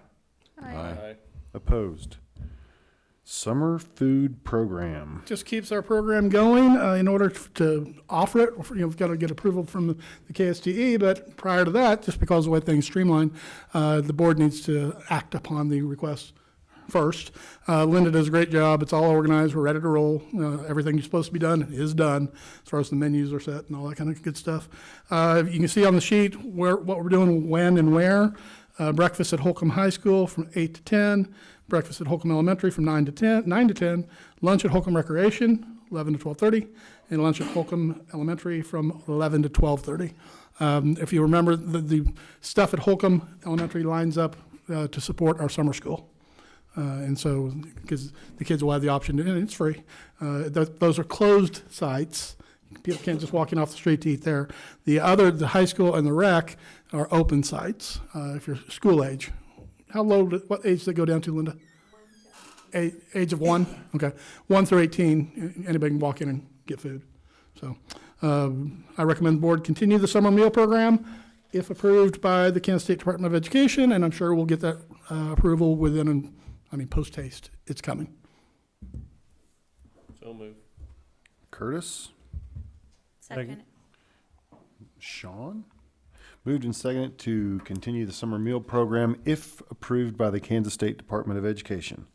Aye. Opposed? Summer food program. Just keeps our program going. In order to offer it, we've got to get approval from the KSTE, but prior to that, just because of the way things streamline, the board needs to act upon the request first. Linda does a great job. It's all organized. We're ready to roll. Everything that's supposed to be done is done as far as the menus are set and all that kind of good stuff. You can see on the sheet what we're doing, when and where. Breakfast at Holcomb High School from 8 to 10. Breakfast at Holcomb Elementary from 9 to 10. Lunch at Holcomb Recreation, 11 to 12:30. And lunch at Holcomb Elementary from 11 to 12:30. If you remember, the stuff at Holcomb Elementary lines up to support our summer school. And so, because the kids will have the option, and it's free. Those are closed sites. People can't just walk in off the street to eat there. The high school and the rec are open sites, if you're school age. What age do they go down to, Linda? Age of 1? Okay. 1 through 18, anybody can walk in and get food. So I recommend the board continue the summer meal program if approved by the Kansas State Department of Education, and I'm sure we'll get that approval within, post-haste. It's coming. So moved. Curtis? Second. Sean? Moved and seconded to continue the summer meal program if approved by the Kansas State Department of Education.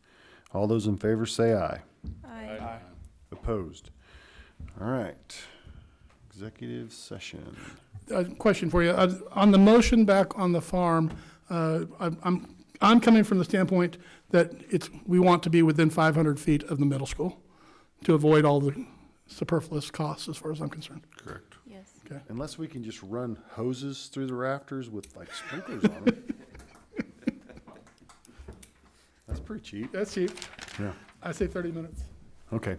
All those in favor say aye. Aye. Opposed? All right. Executive session. Question for you. On the motion back on the farm, I'm coming from the standpoint that we want to be within 500 feet of the middle school to avoid all the superfluous costs as far as I'm concerned. Correct. Yes. Okay. Unless we can just run hoses through the rafters with like sprinklers on them. That's pretty cheap. That's cheap. Yeah. I say 30 minutes. Okay.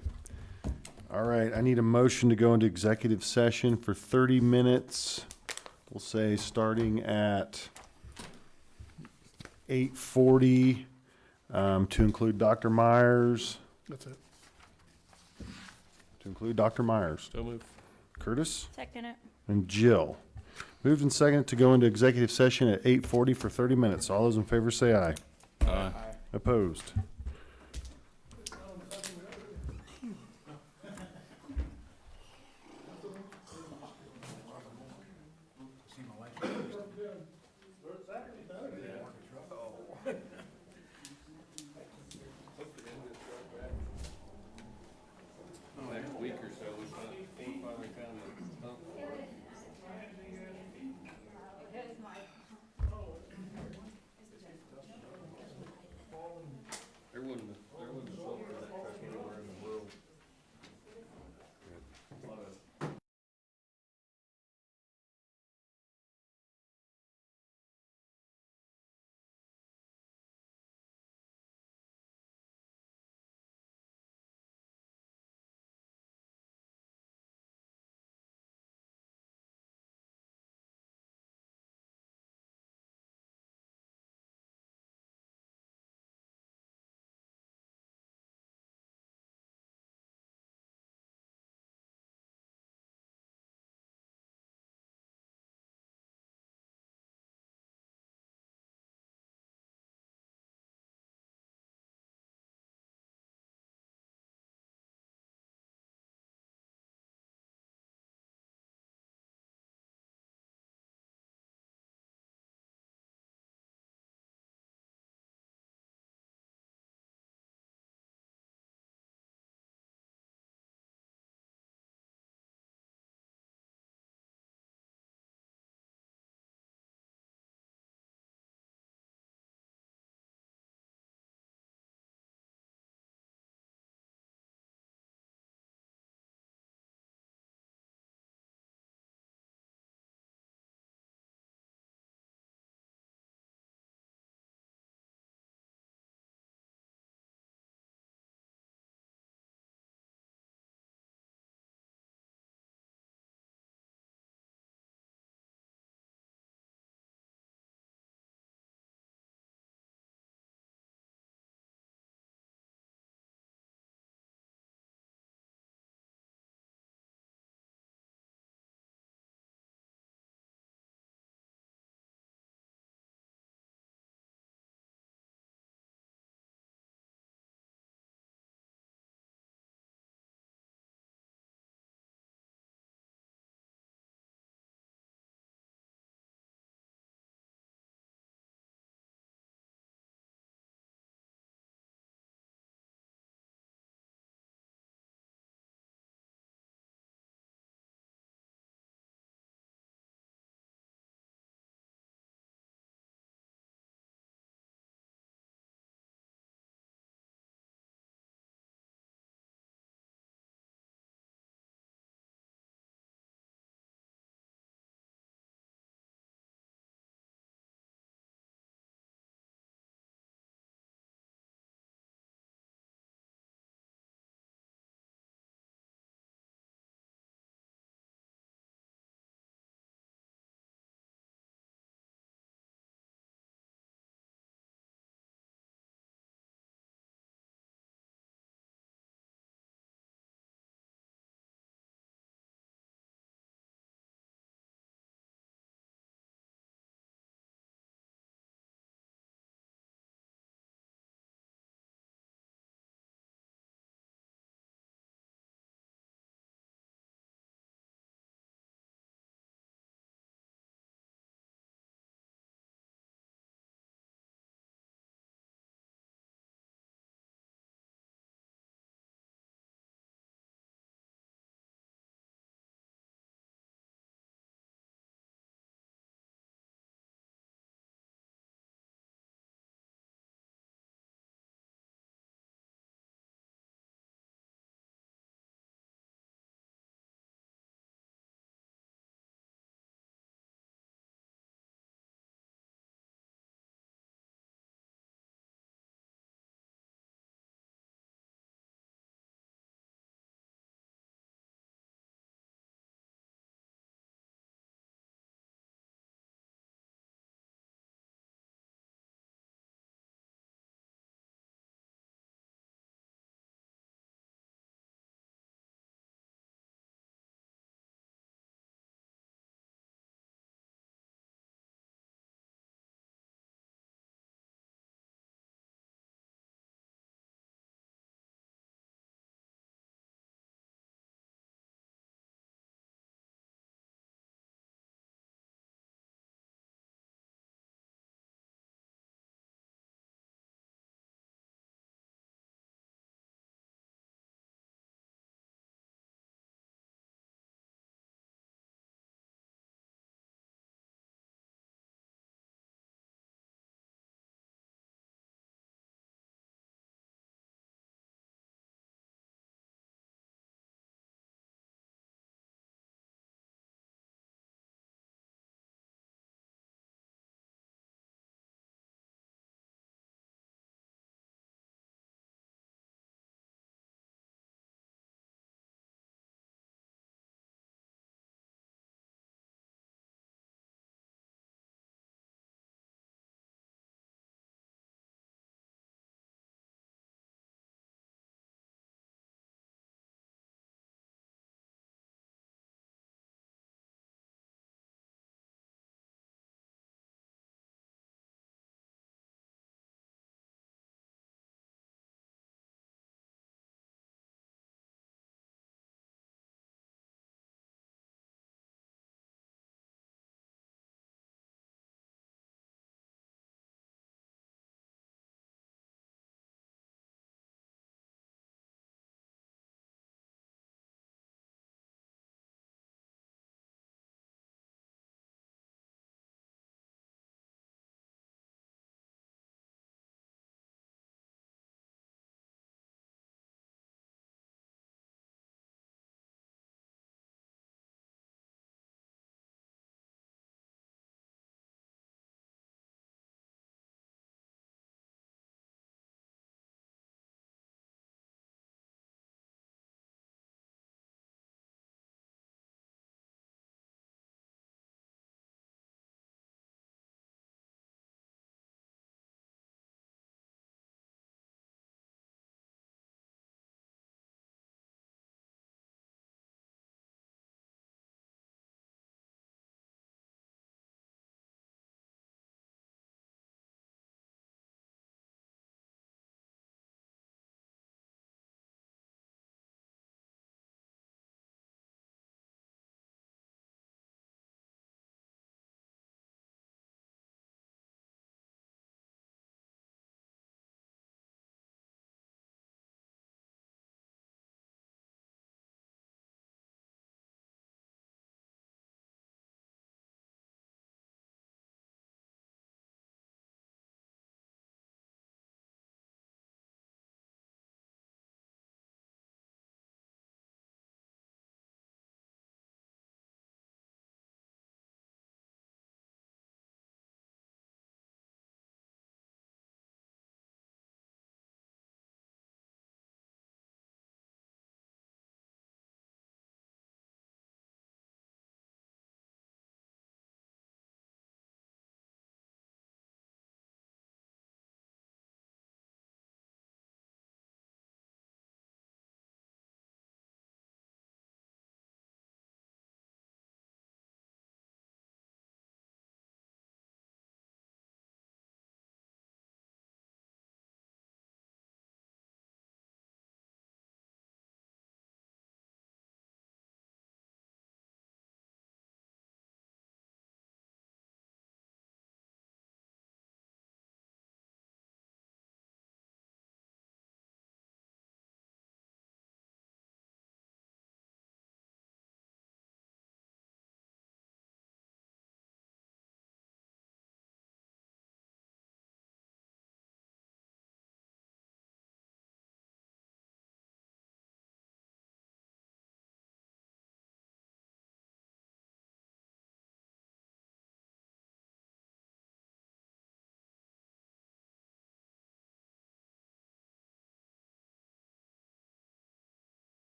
All right, I need a motion to go into executive session for 30 minutes. We'll say starting at 8:40, to include Dr. Myers. That's it. To include Dr. Myers. So move. Curtis Second it. and Jill. Moved and seconded to go into executive session at 8:40 for 30 minutes. All those in favor say aye. Aye. Opposed? Next week or so, we finally found the pump.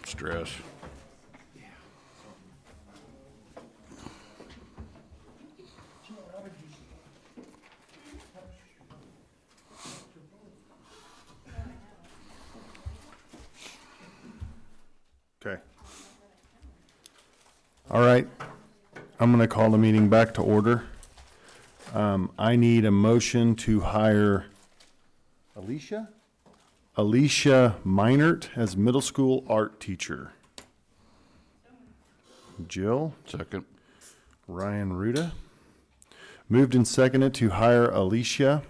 Stress. Okay. All right. I'm going to call the meeting back to order. I need a motion to hire Alicia Meinert as middle school art teacher. Jill? Second. Ryan Ruda. Moved and seconded to hire Alicia.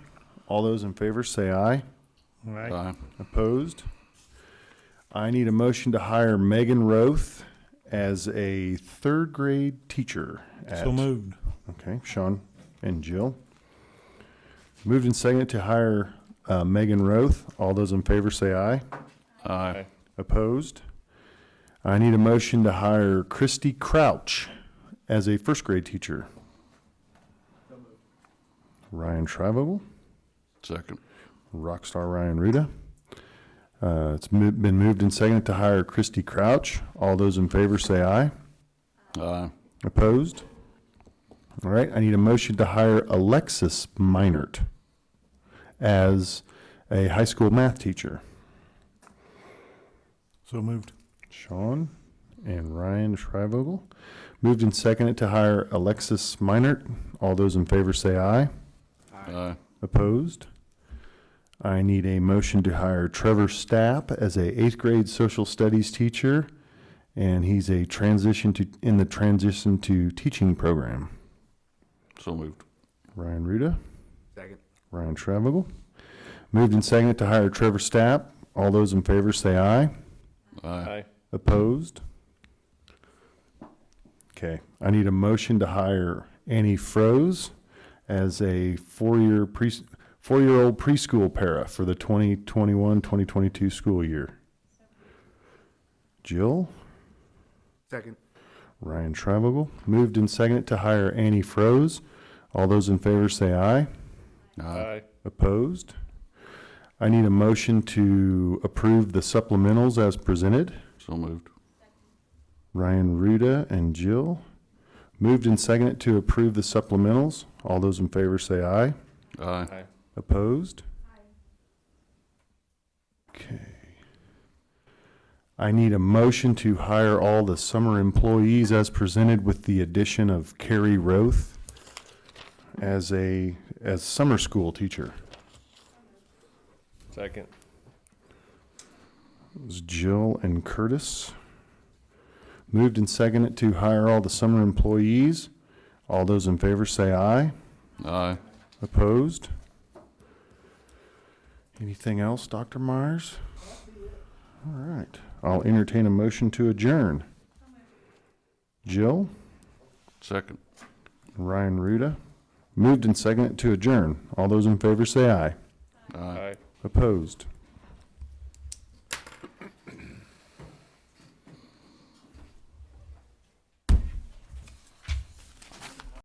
All those in favor say aye. Aye. Opposed? I need a motion to hire Megan Roth as a third grade teacher. So moved. Okay, Sean and Jill. Moved and seconded to hire Megan Roth. All those in favor say aye. Aye. Opposed? I need a motion to hire Christy Crouch as a first grade teacher. Ryan Trivogel. Second. Rockstar Ryan Ruda. It's been moved and seconded to hire Christy Crouch. All those in favor say aye. Aye. Opposed? All right, I need a motion to hire Alexis Meinert as a high school math teacher. So moved. Sean and Ryan Trivogel. Moved and seconded to hire Alexis Meinert. All those in favor say aye. Aye. Opposed? I need a motion to hire Trevor Stapp as a 8th grade social studies teacher, and he's in the transition to teaching program. So moved. Ryan Ruda. Second. Ryan Trevogel. Moved and seconded to hire Trevor Stapp. All those in favor say aye. Aye. Opposed? Okay, I need a motion to hire Annie Froze as a four-year-old preschool para for the 2021-2022 school year. Jill? Second. Ryan Trivogel. Moved and seconded to hire Annie Froze. All those in favor say aye. Aye. Opposed? I need a motion to approve the supplementals as presented. So moved. Ryan Ruda and Jill. Moved and seconded to approve the supplementals. All those in favor say aye. Aye. Opposed? Okay. I need a motion to hire all the summer employees as presented with the addition of Carrie Roth as summer school teacher. Second. It was Jill and Curtis. Moved and seconded to hire all the summer employees. All those in favor say aye. Aye. Opposed? Anything else, Dr. Myers? All right. I'll entertain a motion to adjourn. Jill? Second. Ryan Ruda. Moved and seconded to adjourn. All those in favor say aye. Aye. Opposed?